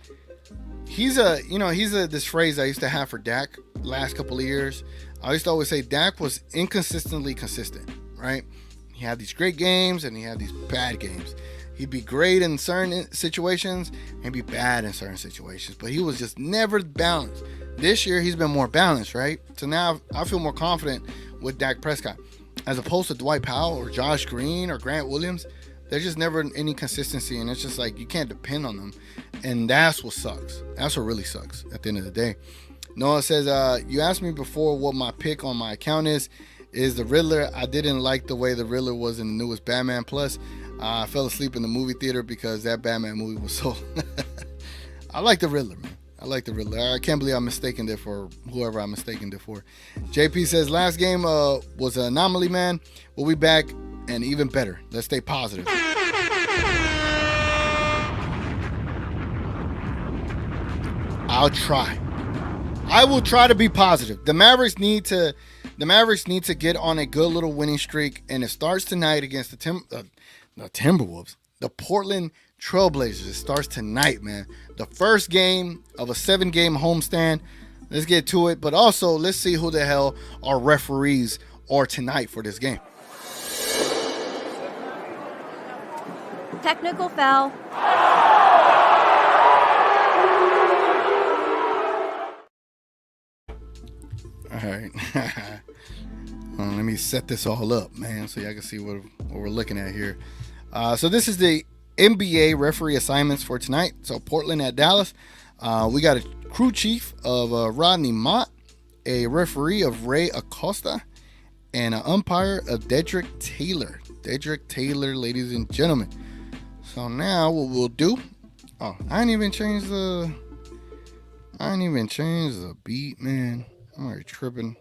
phrase I used to have for Dak last couple of years. I used to always say Dak was inconsistently consistent, right? He had these great games and he had these bad games. He'd be great in certain situations and be bad in certain situations, but he was just never balanced. This year, he's been more balanced, right? So now I feel more confident with Dak Prescott. As opposed to Dwight Powell or Josh Green or Grant Williams, there's just never any consistency, and it's just like you can't depend on them. And that's what sucks. That's what really sucks at the end of the day. Noah says, you asked me before what my pick on my account is the Riddler. I didn't like the way the Riddler was in the newest Batman. Plus, I fell asleep in the movie theater because that Batman movie was so... I like the Riddler, man. I can't believe I'm mistaken there for whoever I'm mistaken there for. JP says, last game was an anomaly, man. We'll be back and even better. Let's stay positive. I'll try. I will try to be positive. The Mavericks need to get on a good little winning streak, and it starts tonight against the Timberwolves. The Portland Trailblazers. It starts tonight, man. The first game of a 7-game homestand. Let's get to it. But also, let's see who the hell our referees are tonight for this game. Technical foul. All right. Let me set this all up, man, so y'all can see what we're looking at here. So this is the NBA referee assignments for tonight. So Portland at Dallas. We got a crew chief of Rodney Mott, a referee of Ray Acosta, and an umpire of Dedrick Taylor. Dedrick Taylor, ladies and gentlemen. So now what we'll do. Oh, I didn't even change the beat, man. I'm already tripping.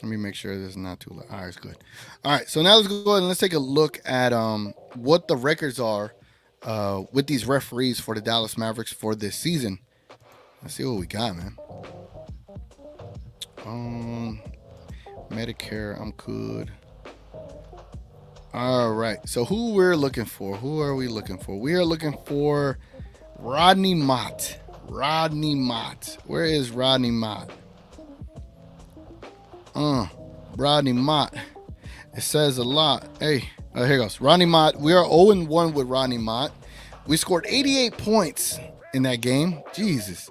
Let me make sure this is not too loud. All right, it's good. All right, so now let's go ahead and let's take a look at what the records are with these referees for the Dallas Mavericks for this season. Let's see what we got, man. Medicare, I'm good. All right, so who we're looking for? Who are we looking for? We are looking for Rodney Mott. Rodney Mott. Where is Rodney Mott? Rodney Mott. It says a lot. Hey, here goes. Rodney Mott. We are 0-1 with Rodney Mott. We scored 88 points in that game. Jesus.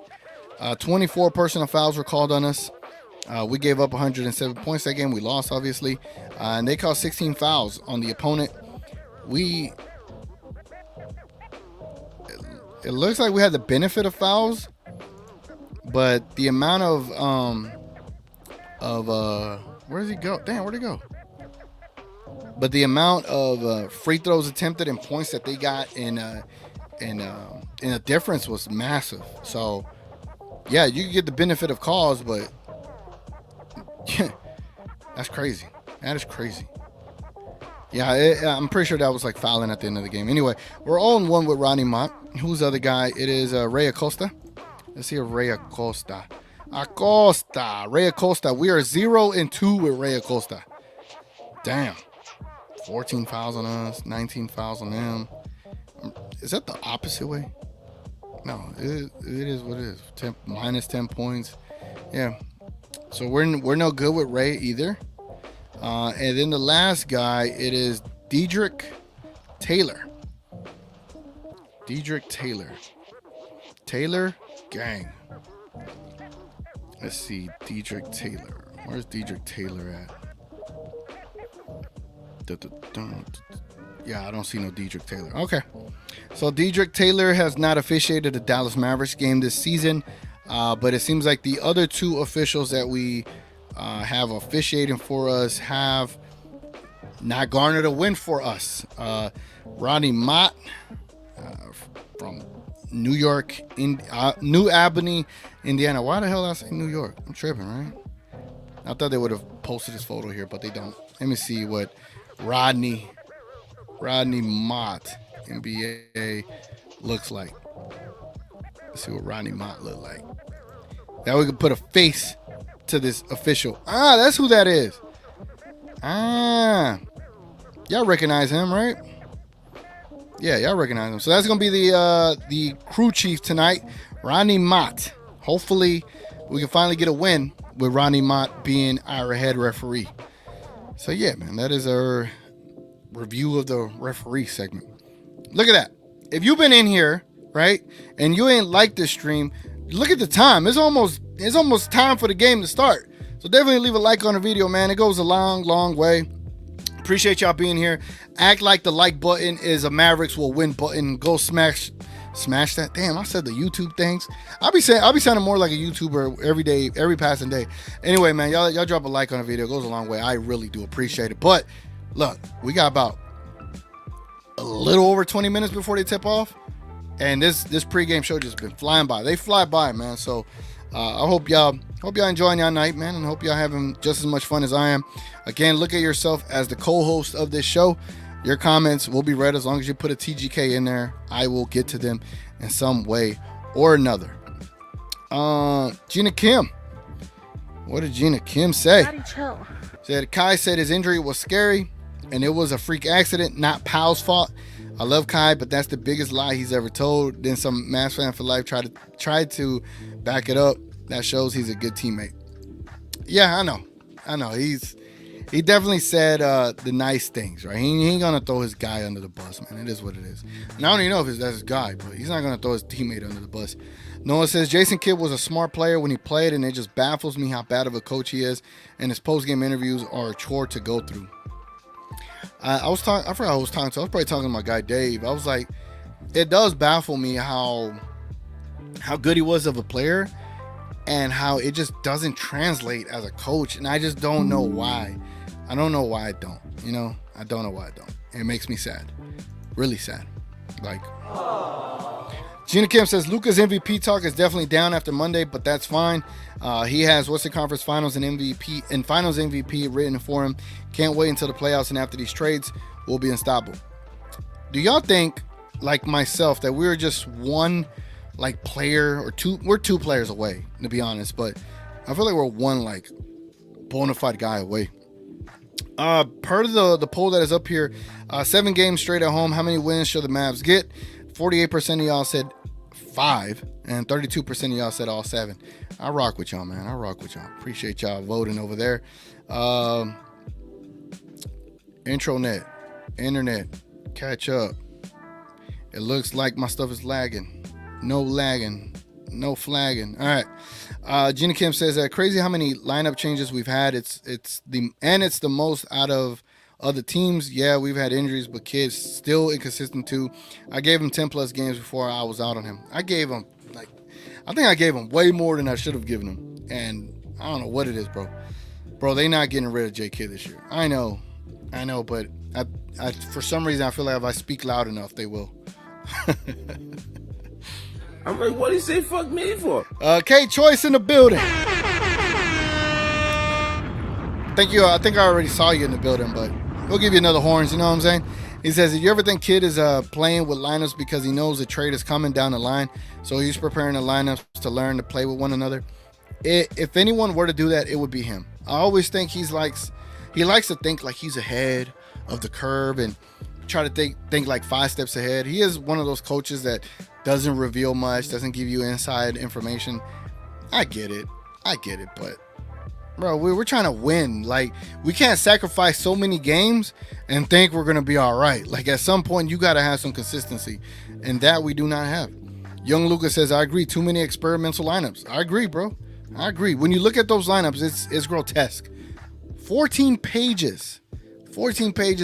24 personal fouls were called on us. We gave up 107 points that game. We lost, obviously. And they called 16 fouls on the opponent. It looks like we had the benefit of fouls, but the amount of where does he go? Damn, where'd he go? But the amount of free throws attempted and points that they got in a difference was massive. So yeah, you can get the benefit of calls, but yeah, that's crazy. That is crazy. Yeah, I'm pretty sure that was like fouling at the end of the game. Anyway, we're 0-1 with Rodney Mott. Who's the other guy? It is Ray Acosta. Let's see Ray Acosta. Ray Acosta. We are 0-2 with Ray Acosta. Damn. 14 fouls on us, 19 fouls on them. Is that the opposite way? No, it is what it is. Minus 10 points. Yeah. So we're no good with Ray either. And then the last guy, it is Dedrick Taylor. Taylor gang. Let's see, Dedrick Taylor. Where's Dedrick Taylor at? Yeah, I don't see no Dedrick Taylor. Okay. So Dedrick Taylor has not officiated a Dallas Mavericks game this season, but it seems like the other two officials that we have officiating for us have not garnered a win for us. Rodney Mott from New York, New Albany, Indiana. Why the hell did I say New York? I'm tripping, right? I thought they would have posted this photo here, but they don't. Let me see what Rodney Mott NBA looks like. Let's see what Rodney Mott look like. Now we can put a face to this official. That's who that is. Y'all recognize him, right? Yeah, y'all recognize him. So that's gonna be the crew chief tonight, Rodney Mott. Hopefully, we can finally get a win with Rodney Mott being our head referee. So yeah, man, that is our review of the referee segment. Look at that. If you've been in here, right, and you ain't liked this stream, look at the time. It's almost time for the game to start. So definitely leave a like on the video, man. It goes a long, long way. Appreciate y'all being here. Act like the like button is a Mavericks will win button. Go smash that. Damn, I said the YouTube things. I'll be sounding more like a YouTuber every day, every passing day. Anyway, man, y'all drop a like on the video. It goes a long way. I really do appreciate it. But look, we got about a little over 20 minutes before they tip off, and this pregame show just been flying by. They fly by, man. So I hope y'all enjoying y'all night, man, and hope y'all having just as much fun as I am. Again, look at yourself as the co-host of this show. Your comments will be read as long as you put a TGK in there. I will get to them in some way or another. Gina Kim. What did Gina Kim say? Chill. Said Kai said his injury was scary and it was a freak accident, not Powell's fault. I love Kai, but that's the biggest lie he's ever told. Then some Mavs fan for life tried to back it up. That shows he's a good teammate. Yeah, I know. He definitely said the nice things, right? He ain't gonna throw his guy under the bus, man. It is what it is. And I don't even know if that's his guy, but he's not gonna throw his teammate under the bus. Noah says Jason Kidd was a smart player when he played, and it just baffles me how bad of a coach he is, and his post-game interviews are a chore to go through. I forgot who I was talking to. I was probably talking to my guy Dave. I was like, it does baffle me how good he was of a player and how it just doesn't translate as a coach. And I just don't know why. I don't know why I don't. I don't know why I don't. It makes me sad. Really sad. Like, Gina Kim says Luka's MVP talk is definitely down after Monday, but that's fine. He has Western Conference Finals and Finals MVP written for him. Can't wait until the playoffs, and after these trades, we'll be unstoppable. Do y'all think, like myself, that we're just one like player or two? We're two players away, to be honest, but I feel like we're one like bona fide guy away. Per the poll that is up here, 7 games straight at home. How many wins should the Mavs get? 48% of y'all said 5, and 32% of y'all said all 7. I rock with y'all, man. I rock with y'all. Appreciate y'all voting over there. Intronet, internet, catch up. It looks like my stuff is lagging. No lagging, no flagging. All right. Gina Kim says crazy how many lineup changes we've had. It's the most out of other teams. Yeah, we've had injuries, but Kid's still inconsistent too. I gave him 10 plus games before I was out on him. I think I gave him way more than I should have given him. And I don't know what it is, bro. Bro, they not getting rid of J Kid this year. I know, but I for some reason I feel like if I speak loud enough, they will. I'm like, what do you say fuck me for? K Choice in the building. Thank you. I think I already saw you in the building, but we'll give you another horns. You know what I'm saying? He says, if you ever think Kid is playing with lineups because he knows the trade is coming down the line, so he's preparing the lineups to learn to play with one another. If anyone were to do that, it would be him. I always think he likes to think like he's ahead of the curve and try to think like 5 steps ahead. He is one of those coaches that doesn't reveal much, doesn't give you inside information. I get it, but bro, we're trying to win. Like, we can't sacrifice so many games and think we're gonna be all right. Like, at some point you gotta have some consistency, and that we do not have. Young Lucas says, I agree, too many experimental lineups. I agree, bro. I agree. When you look at those lineups, it's grotesque. 14 pages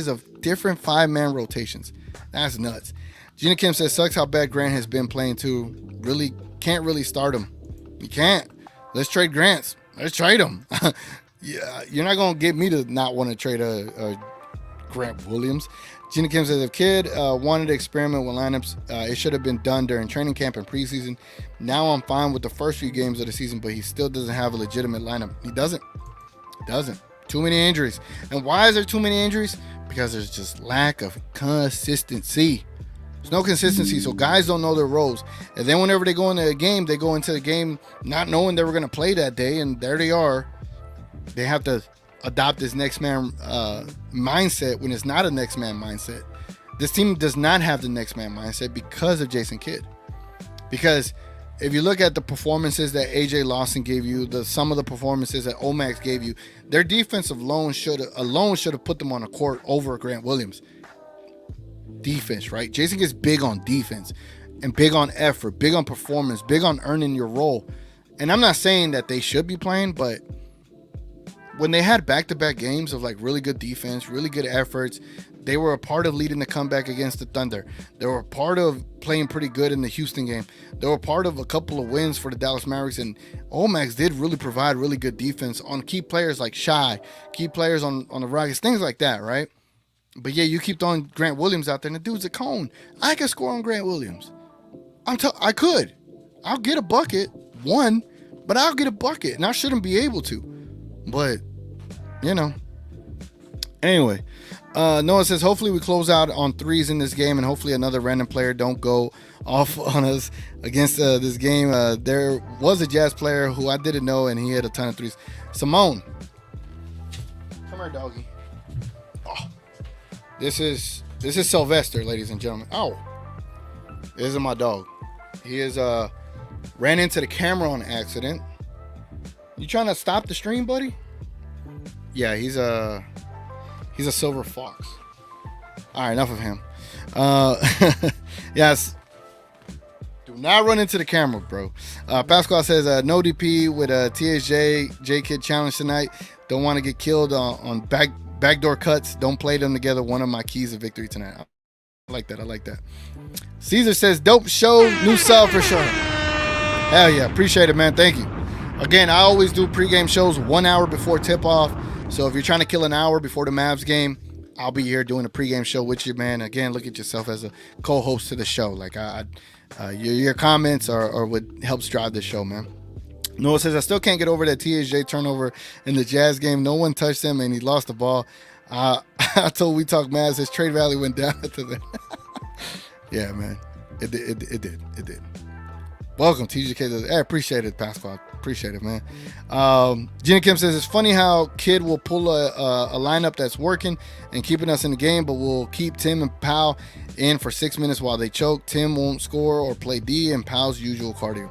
of different 5-man rotations. That's nuts. Gina Kim says, sucks how bad Grant has been playing too. Really can't really start him. You can't. Let's trade Grants. Let's trade him. Yeah, you're not gonna get me to not want to trade a Grant Williams. Gina Kim says, if Kid wanted to experiment with lineups, it should have been done during training camp and preseason. Now I'm fine with the first few games of the season, but he still doesn't have a legitimate lineup. He doesn't. Too many injuries. And why is there too many injuries? Because there's just lack of consistency. There's no consistency, so guys don't know their roles. And then whenever they go into a game, they go into the game not knowing they were going to play that day, and there they are. They have to adopt this next man mindset when it's not a next man mindset. This team does not have the next man mindset because of Jason Kidd. Because if you look at the performances that AJ Lawson gave you, some of the performances that Omax gave you, their defensive alone should have put them on a court over Grant Williams. Defense, right? Jason gets big on defense and big on effort, big on performance, big on earning your role. And I'm not saying that they should be playing, but when they had back-to-back games of like really good defense, really good efforts, they were a part of leading the comeback against the Thunder. They were a part of playing pretty good in the Houston game. They were part of a couple of wins for the Dallas Mavericks, and Omax did really provide really good defense on key players like Shai, key players on the Rockets, things like that, right? But yeah, you keep throwing Grant Williams out there, and the dude's a cone. I could score on Grant Williams. I could. I'll get a bucket, but I'll get a bucket, and I shouldn't be able to. But, Anyway, Noah says, hopefully we close out on threes in this game, and hopefully another random player don't go off on us against this game. There was a Jazz player who I didn't know, and he had a ton of threes. Simone. Come here, doggy. Oh. This is Sylvester, ladies and gentlemen. Oh. This is my dog. He is ran into the camera on accident. You trying to stop the stream, buddy? Yeah, he's a silver fox. All right, enough of him. Yes. Do not run into the camera, bro. Pascal says, no DP with a TSJ J-Kid challenge tonight. Don't want to get killed on backdoor cuts. Don't play them together. One of my keys of victory tonight. I like that. Caesar says, dope show. New sub for sure. Hell yeah. Appreciate it, man. Thank you. Again, I always do pregame shows 1 hour before tip-off. So if you're trying to kill an hour before the Mavs game, I'll be here doing a pregame show with you, man. Again, look at yourself as a co-host to the show. Like, your comments are what helps drive the show, man. Noah says, I still can't get over that TSJ turnover in the Jazz game. No one touched him, and he lost the ball. I told We Talk Mavs, his trade value went down after that. Yeah, man. It did. Welcome, TGK. Hey, appreciate it, Pascal. Appreciate it, man. Jenny Kim says, it's funny how Kid will pull a lineup that's working and keeping us in the game, but we'll keep Tim and Powell in for 6 minutes while they choke. Tim won't score or play D and Powell's usual cardio.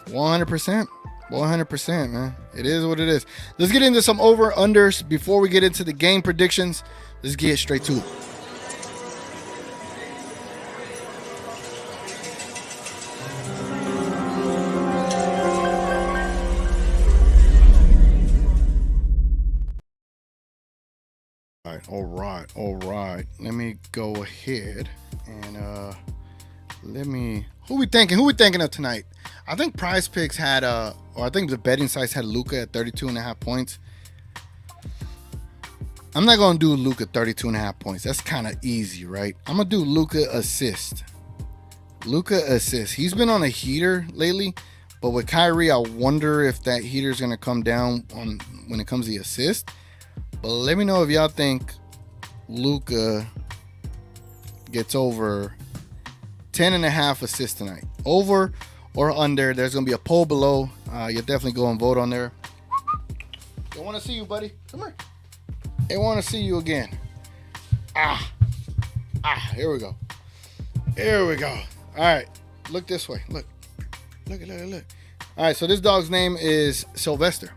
100%. 100%, man. It is what it is. Let's get into some over-unders before we get into the game predictions. Let's get straight to it. All right. Let me go ahead and who we thinking of tonight? I think Prize Picks had or I think the betting sites had Luka at 32.5 points. I'm not gonna do Luka 32.5 points. That's kind of easy, right? I'm gonna do Luka assist. He's been on a heater lately, but with Kyrie, I wonder if that heater is gonna come down on when it comes to the assist. But let me know if y'all think Luka gets over 10.5 assists tonight. Over or under. There's going to be a poll below. You'll definitely go and vote on there. They want to see you, buddy. Come here. They want to see you again. Here we go. All right. Look this way. Look. All right, so this dog's name is Sylvester.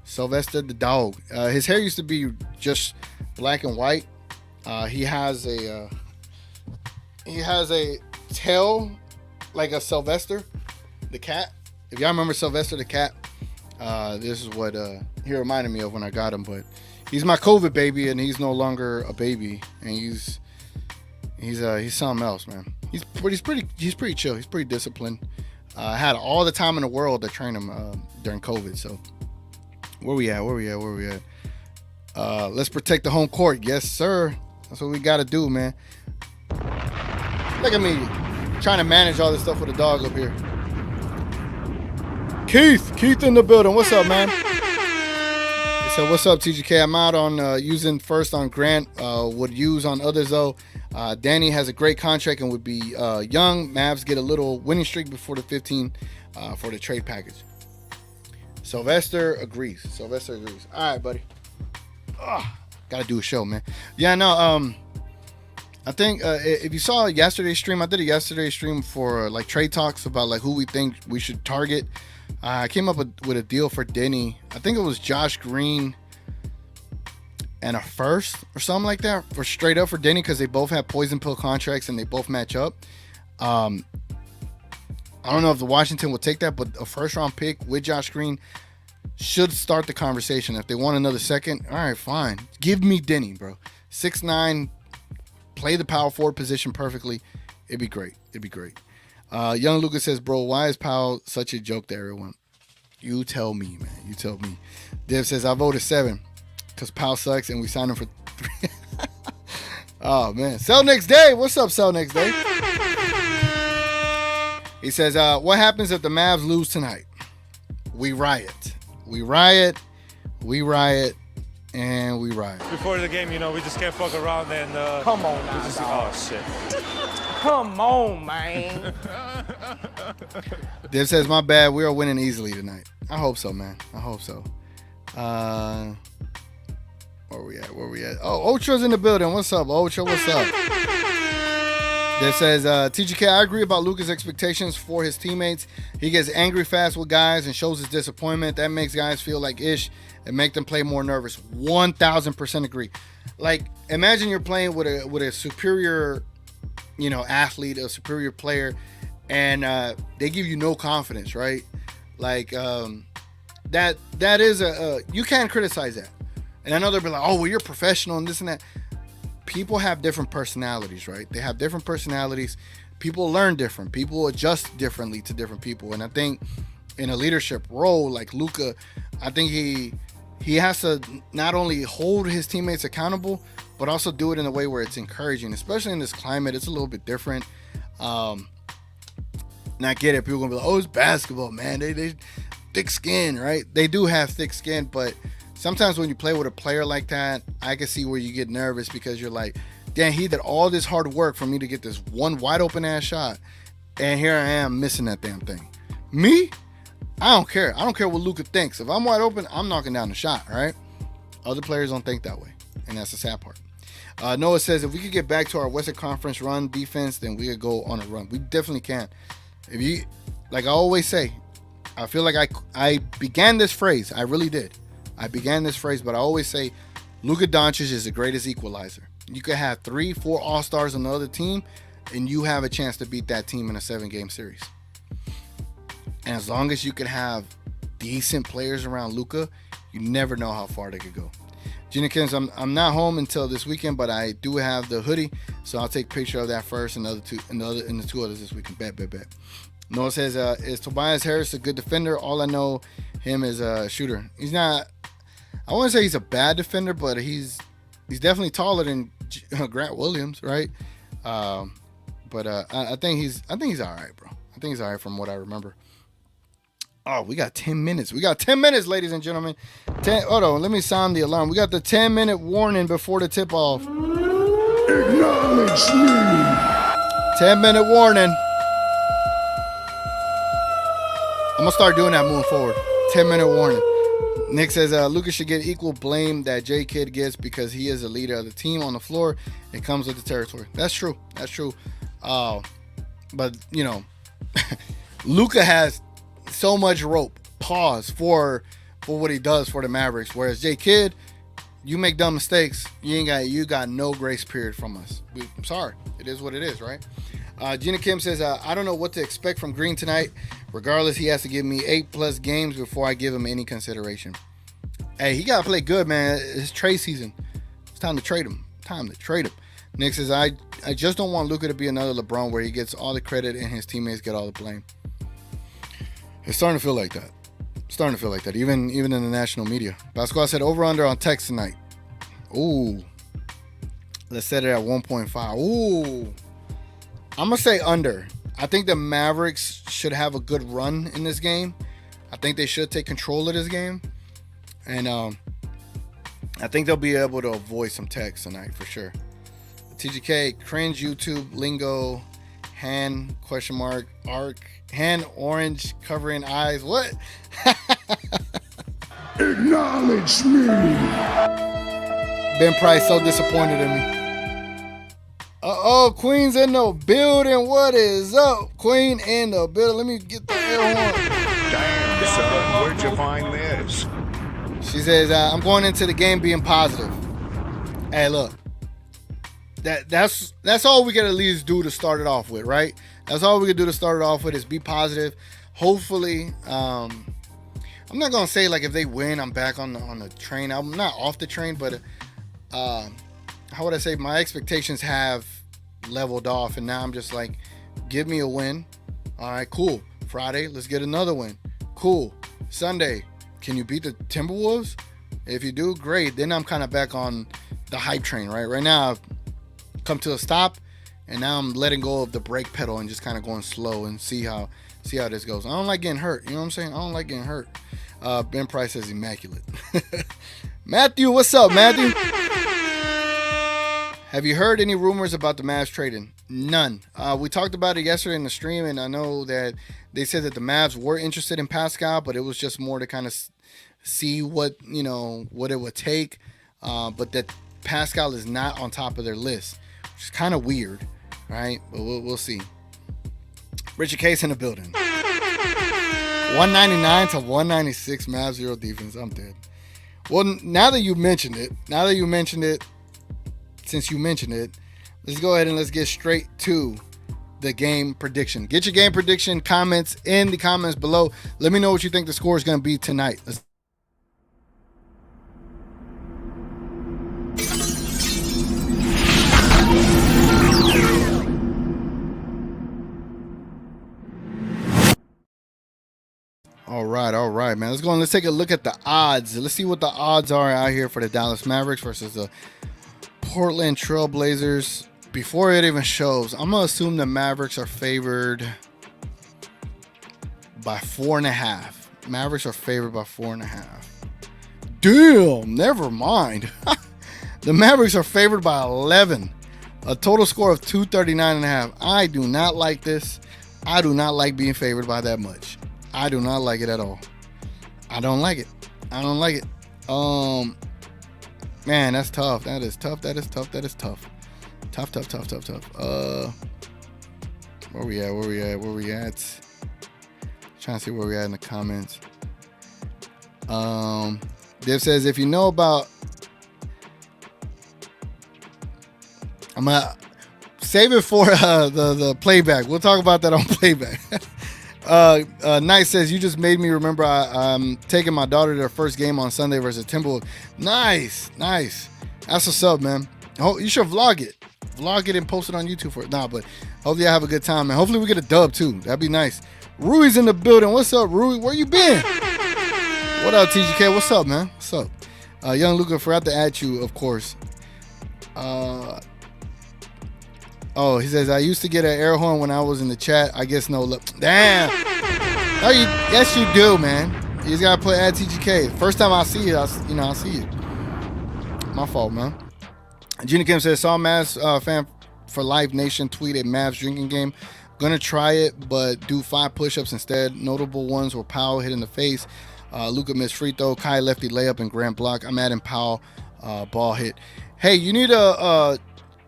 Sylvester the dog. His hair used to be just black and white. He has a tail like a Sylvester the cat. If y'all remember Sylvester the cat, this is what he reminded me of when I got him. But he's my COVID baby, and he's no longer a baby, and he's something else, man. He's pretty chill. He's pretty disciplined. I had all the time in the world to train him during COVID. So where we at? Let's protect the home court. Yes, sir. That's what we got to do, man. Look at me trying to manage all this stuff with a dog up here. Keith in the building. What's up, man? So what's up, TGK? I'm out on using first on Grant. Would use on others, though. Danny has a great contract and would be young. Mavs get a little winning streak before the 15 for the trade package. Sylvester agrees. All right, buddy. Gotta do a show, man. Yeah, no. I think if you saw yesterday's stream, I did a yesterday stream for like trade talks about like who we think we should target. I came up with a deal for Denny. I think it was Josh Green and a first or something like that for straight up for Denny because they both have poison pill contracts and they both match up. I don't know if the Washington will take that, but a first round pick with Josh Green should start the conversation. If they want another second, all right, fine. Give me Denny, bro. 6'9", play the power forward position perfectly. It'd be great. Young Lucas says, bro, why is Powell such a joke to everyone? You tell me, man. Dev says, I voted 7 because Powell sucks and we signed him for 3. Oh, man. Sell next day. What's up, Sell next day? He says, what happens if the Mavs lose tonight? We riot. And we riot. Before the game, we just can't fuck around and Come on now, oh shit. Come on, man. Dev says, my bad. We are winning easily tonight. I hope so, man. Where we at? Oh, Ultra's in the building. What's up, Ultra? What's up? That says, TGK, I agree about Luka's expectations for his teammates. He gets angry fast with guys and shows his disappointment. That makes guys feel like ish and make them play more nervous. 1,000% agree. Like, imagine you're playing with a superior, athlete, a superior player, and they give you no confidence, right? Like, that is you can't criticize that. And I know they'll be like, oh, well, you're professional and this and that. People have different personalities, right? They have different personalities. People learn different. People adjust differently to different people. And I think in a leadership role like Luka, I think he has to not only hold his teammates accountable, but also do it in a way where it's encouraging, especially in this climate. It's a little bit different. And I get it. People are going to be like, oh, it's basketball, man. They thick skin, right? They do have thick skin, but sometimes when you play with a player like that, I can see where you get nervous because you're like, damn, he did all this hard work for me to get this one wide open ass shot. And here I am missing that damn thing. Me? I don't care. I don't care what Luka thinks. If I'm wide open, I'm knocking down the shot, right? Other players don't think that way. And that's the sad part. Noah says, if we could get back to our Western Conference run defense, then we could go on a run. We definitely can. If you, like I always say, I feel like I began this phrase. I really did. I began this phrase, but I always say Luka Doncic is the greatest equalizer. You could have 3-4 All-Stars on the other team, and you have a chance to beat that team in a 7-game series. And as long as you can have decent players around Luka, you never know how far they could go. Gina Kins, I'm not home until this weekend, but I do have the hoodie, so I'll take a picture of that first, and the two others this weekend. Bet. Noah says, is Tobias Harris a good defender? All I know him is a shooter. He's not. I wouldn't say he's a bad defender, but he's definitely taller than Grant Williams, right? But I think he's all right, bro. I think he's all right from what I remember. Oh, we got 10 minutes. We got 10 minutes, ladies and gentlemen. Hold on, let me sound the alarm. We got the 10-minute warning before the tip-off. Acknowledge me. 10-minute warning. I'm going to start doing that moving forward. 10-minute warning. Nick says, Lucas should get equal blame that J Kid gets because he is the leader of the team on the floor. It comes with the territory. That's true. But, you know, Luka has so much rope, pause, for what he does for the Mavericks. Whereas J Kid, you make dumb mistakes, you got no grace period from us. I'm sorry. It is what it is, right? Gina Kim says, I don't know what to expect from Green tonight. Regardless, he has to give me 8+ games before I give him any consideration. Hey, he got to play good, man. It's trade season. It's time to trade him. Nick says, I just don't want Luka to be another LeBron where he gets all the credit and his teammates get all the blame. It's starting to feel like that. Even in the national media. Pasquale said over-under on text tonight. Ooh. Let's set it at 1.5. Ooh. I'm going to say under. I think the Mavericks should have a good run in this game. I think they should take control of this game. And I think they'll be able to avoid some text tonight for sure. TGK, cringe YouTube lingo, hand, question mark, arc, hand, orange, covering eyes. What? Acknowledge me. Ben Price so disappointed in me. Queen's in the building. What is up? Queen in the building. Let me get the air horn. Damn, son, where'd you find this? She says, I'm going into the game being positive. Hey, look. That's all we can at least do to start it off with, right? That's all we can do to start it off with is be positive. Hopefully, I'm not gonna say like if they win, I'm back on the train. I'm not off the train, but how would I say? My expectations have leveled off, and now I'm just like, give me a win. All right, cool. Friday, let's get another win. Cool. Sunday, can you beat the Timberwolves? If you do, great. Then I'm kind of back on the hype train, right? Right now, I've come to a stop, and now I'm letting go of the brake pedal and just kind of going slow and see how this goes. I don't like getting hurt. You know what I'm saying? I don't like getting hurt. Ben Price says immaculate. Matthew, what's up, Matthew? Have you heard any rumors about the Mavs trading? None. We talked about it yesterday in the stream, and I know that they said that the Mavs were interested in Pascal, but it was just more to kind of see what it would take. But that Pascal is not on top of their list, which is kind of weird, right? But we'll see. Richard Case in the building. 199 to 196 Mavs 0 defense. I'm dead. Well, now that you mentioned it, since you mentioned it, let's go ahead and let's get straight to the game prediction. Get your game prediction comments in the comments below. Let me know what you think the score is going to be tonight. All right, man. Let's go and let's take a look at the odds. Let's see what the odds are out here for the Dallas Mavericks versus the Portland Trailblazers. Before it even shows, I'm going to assume the Mavericks are favored by 4.5. Mavericks are favored by 4.5. Damn, never mind. The Mavericks are favored by 11. A total score of 239.5. I do not like this. I do not like being favored by that much. I do not like it at all. I don't like it. I don't like it. Man, that's tough. That is tough. That is tough. That is tough. Tough. Where we at? Trying to see where we at in the comments. Div says, if you know about, I'm gonna save it for the playback. We'll talk about that on playback. Nice says, you just made me remember I'm taking my daughter to their first game on Sunday versus Timberwolves. Nice. That's what's up, man. You should vlog it and post it on YouTube for it. But hopefully I have a good time, man. Hopefully we get a dub too. That'd be nice. Rui's in the building. What's up, Rui? Where you been? What up, TGK? What's up, man? What's up? Young Luca, forgot to add you, of course. He says, I used to get an air horn when I was in the chat. I guess no look. Damn. No, yes, you do, man. You just gotta put add TGK. First time I see it, I see it. My fault, man. Gina Kim says, saw Mavs fan for Life Nation tweet a Mavs drinking game. Gonna try it, but do 5 push-ups instead. Notable ones were Powell hit in the face, Luka missed free throw, Kai lefty layup, and Grant block. I'm adding Powell ball hit. Hey, you need to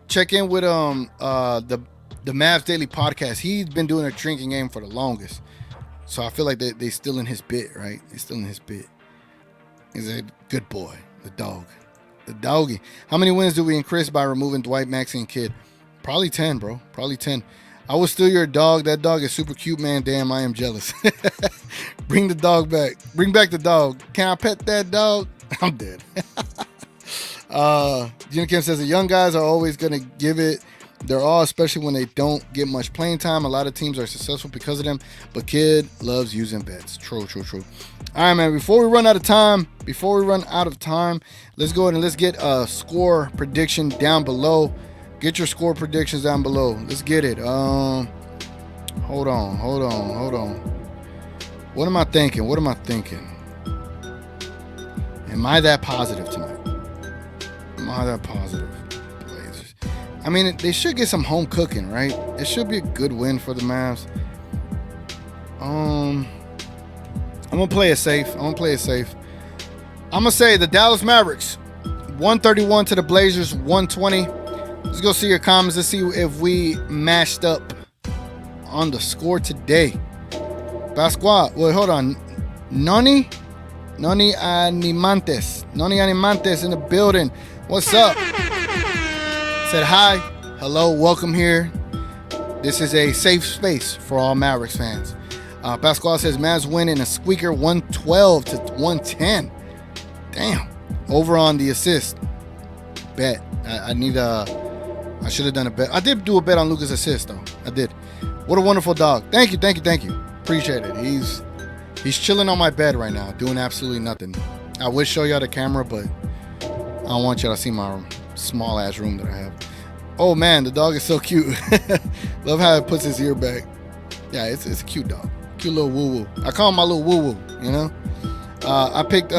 check in with the Mavs Daily Podcast. He's been doing a drinking game for the longest, so I feel like they still in his bit, right? They still in his bit. He's a good boy, the dog, the doggy. How many wins do we increase by removing Dwight, Maxey, and Kidd? Probably 10, bro. Probably 10. I was still your dog. That dog is super cute, man. Damn, I am jealous. Bring the dog back. Bring back the dog. Can I pet that dog? I'm dead. Gina Kim says the young guys are always going to give it their all, especially when they don't get much playing time. A lot of teams are successful because of them, but Kidd loves using vets. True. All right, man, before we run out of time, let's go ahead and let's get a score prediction down below. Get your score predictions down below. Let's get it. Hold on. What am I thinking? Am I that positive tonight? Blazers. I mean, they should get some home cooking, right? It should be a good win for the Mavs. I'm gonna play it safe. I'm gonna say the Dallas Mavericks 131 to the Blazers 120. Let's go see your comments. Let's see if we matched up on the score today. Pasqua, wait, hold on. Noni Animantes in the building. What's up? Said hi, hello, welcome here. This is a safe space for all Mavericks fans. Pasquale says Mavs win in a squeaker 112 to 110. Damn. Over on the assist. Bet. I should have done a bet. I did do a bet on Luka's assist though. I did. What a wonderful dog. Thank you. Appreciate it. He's chilling on my bed right now, doing absolutely nothing. I would show y'all the camera, but I don't want y'all to see my small ass room that I have. Oh man, the dog is so cute. Love how it puts his ear back. Yeah, it's a cute dog. Cute little woo-woo. I call him my little woo-woo, you know? I picked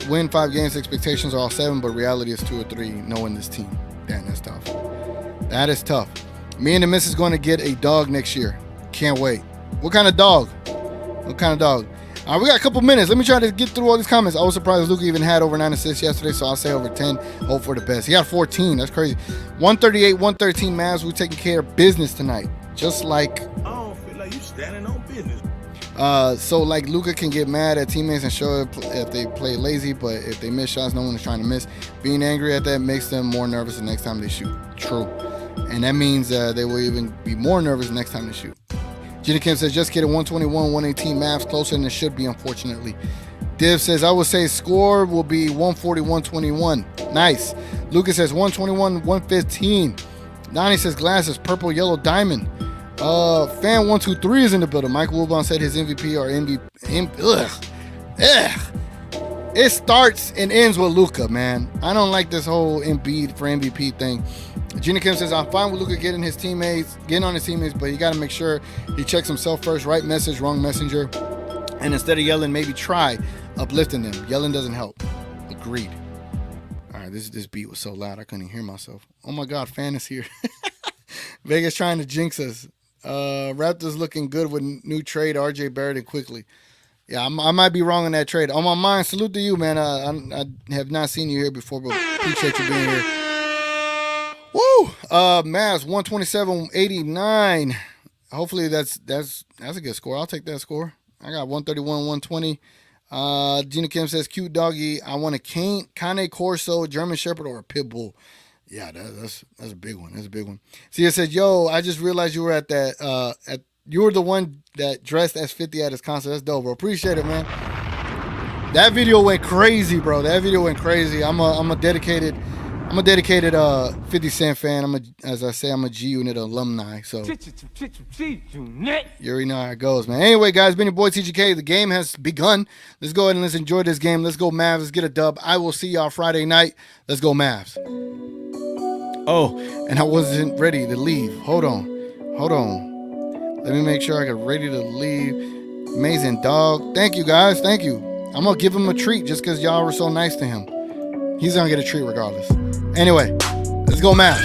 win 5 games. Expectations are all 7, but reality is 2 or 3 knowing this team. Damn, that's tough. That is tough. Me and the missus going to get a dog next year. Can't wait. What kind of dog? We got a couple minutes. Let me try to get through all these comments. I was surprised Luka even had over 9 assists yesterday, so I'll say over 10. Hope for the best. He got 14. That's crazy. 138, 113 Mavs. We're taking care of business tonight. Just like... I don't feel like you standing on business. So like Luka can get mad at teammates and show if they play lazy, but if they miss shots, no one is trying to miss. Being angry at that makes them more nervous the next time they shoot. True. And that means they will even be more nervous the next time they shoot. Gina Kim says, just kidding, 121, 118 Mavs, closer than it should be, unfortunately. Div says, I would say score will be 140, 121. Nice. Lucas says, 121, 115. Donnie says, glasses, purple, yellow, diamond. Fan 123 is in the building. Mike Wilbon said his MVP or It starts and ends with Luka, man. I don't like this whole Embiid for MVP thing. Gina Kim says, I'm fine with Luka getting on his teammates, but you got to make sure he checks himself first. Right message, wrong messenger. And instead of yelling, maybe try uplifting them. Yelling doesn't help. Agreed. All right, this beat was so loud I couldn't even hear myself. Oh my God, Fan is here. Vegas trying to jinx us. Raptors looking good with new trade RJ Barrett and quickly. Yeah, I might be wrong on that trade. On my mind, salute to you, man. I have not seen you here before, but appreciate you being here. Woo! Mavs 127-89. Hopefully that's a good score. I'll take that score. I got 131-120. Gina Kim says, cute doggy. I want a Cane Corso, German Shepherd, or a Pit Bull. Yeah, that's a big one. That's a big one. Sia said, yo, I just realized you were at that you were the one that dressed as 50 at his concert. That's dope, bro. Appreciate it, man. That video went crazy, bro. That video went crazy. I'm a dedicated 50 Cent fan. As I say, I'm a G Unit alumni. So you already know how it goes, man. Anyway, guys, been your boy TGK. The game has begun. Let's go ahead and let's enjoy this game. Let's go Mavs. Let's get a dub. I will see y'all Friday night. Let's go Mavs. Oh, and I wasn't ready to leave. Hold on. Let me make sure I get ready to leave. Amazing dog. Thank you, guys. Thank you. I'm going to give him a treat just because y'all were so nice to him. He's going to get a treat regardless. Anyway, let's go Mavs.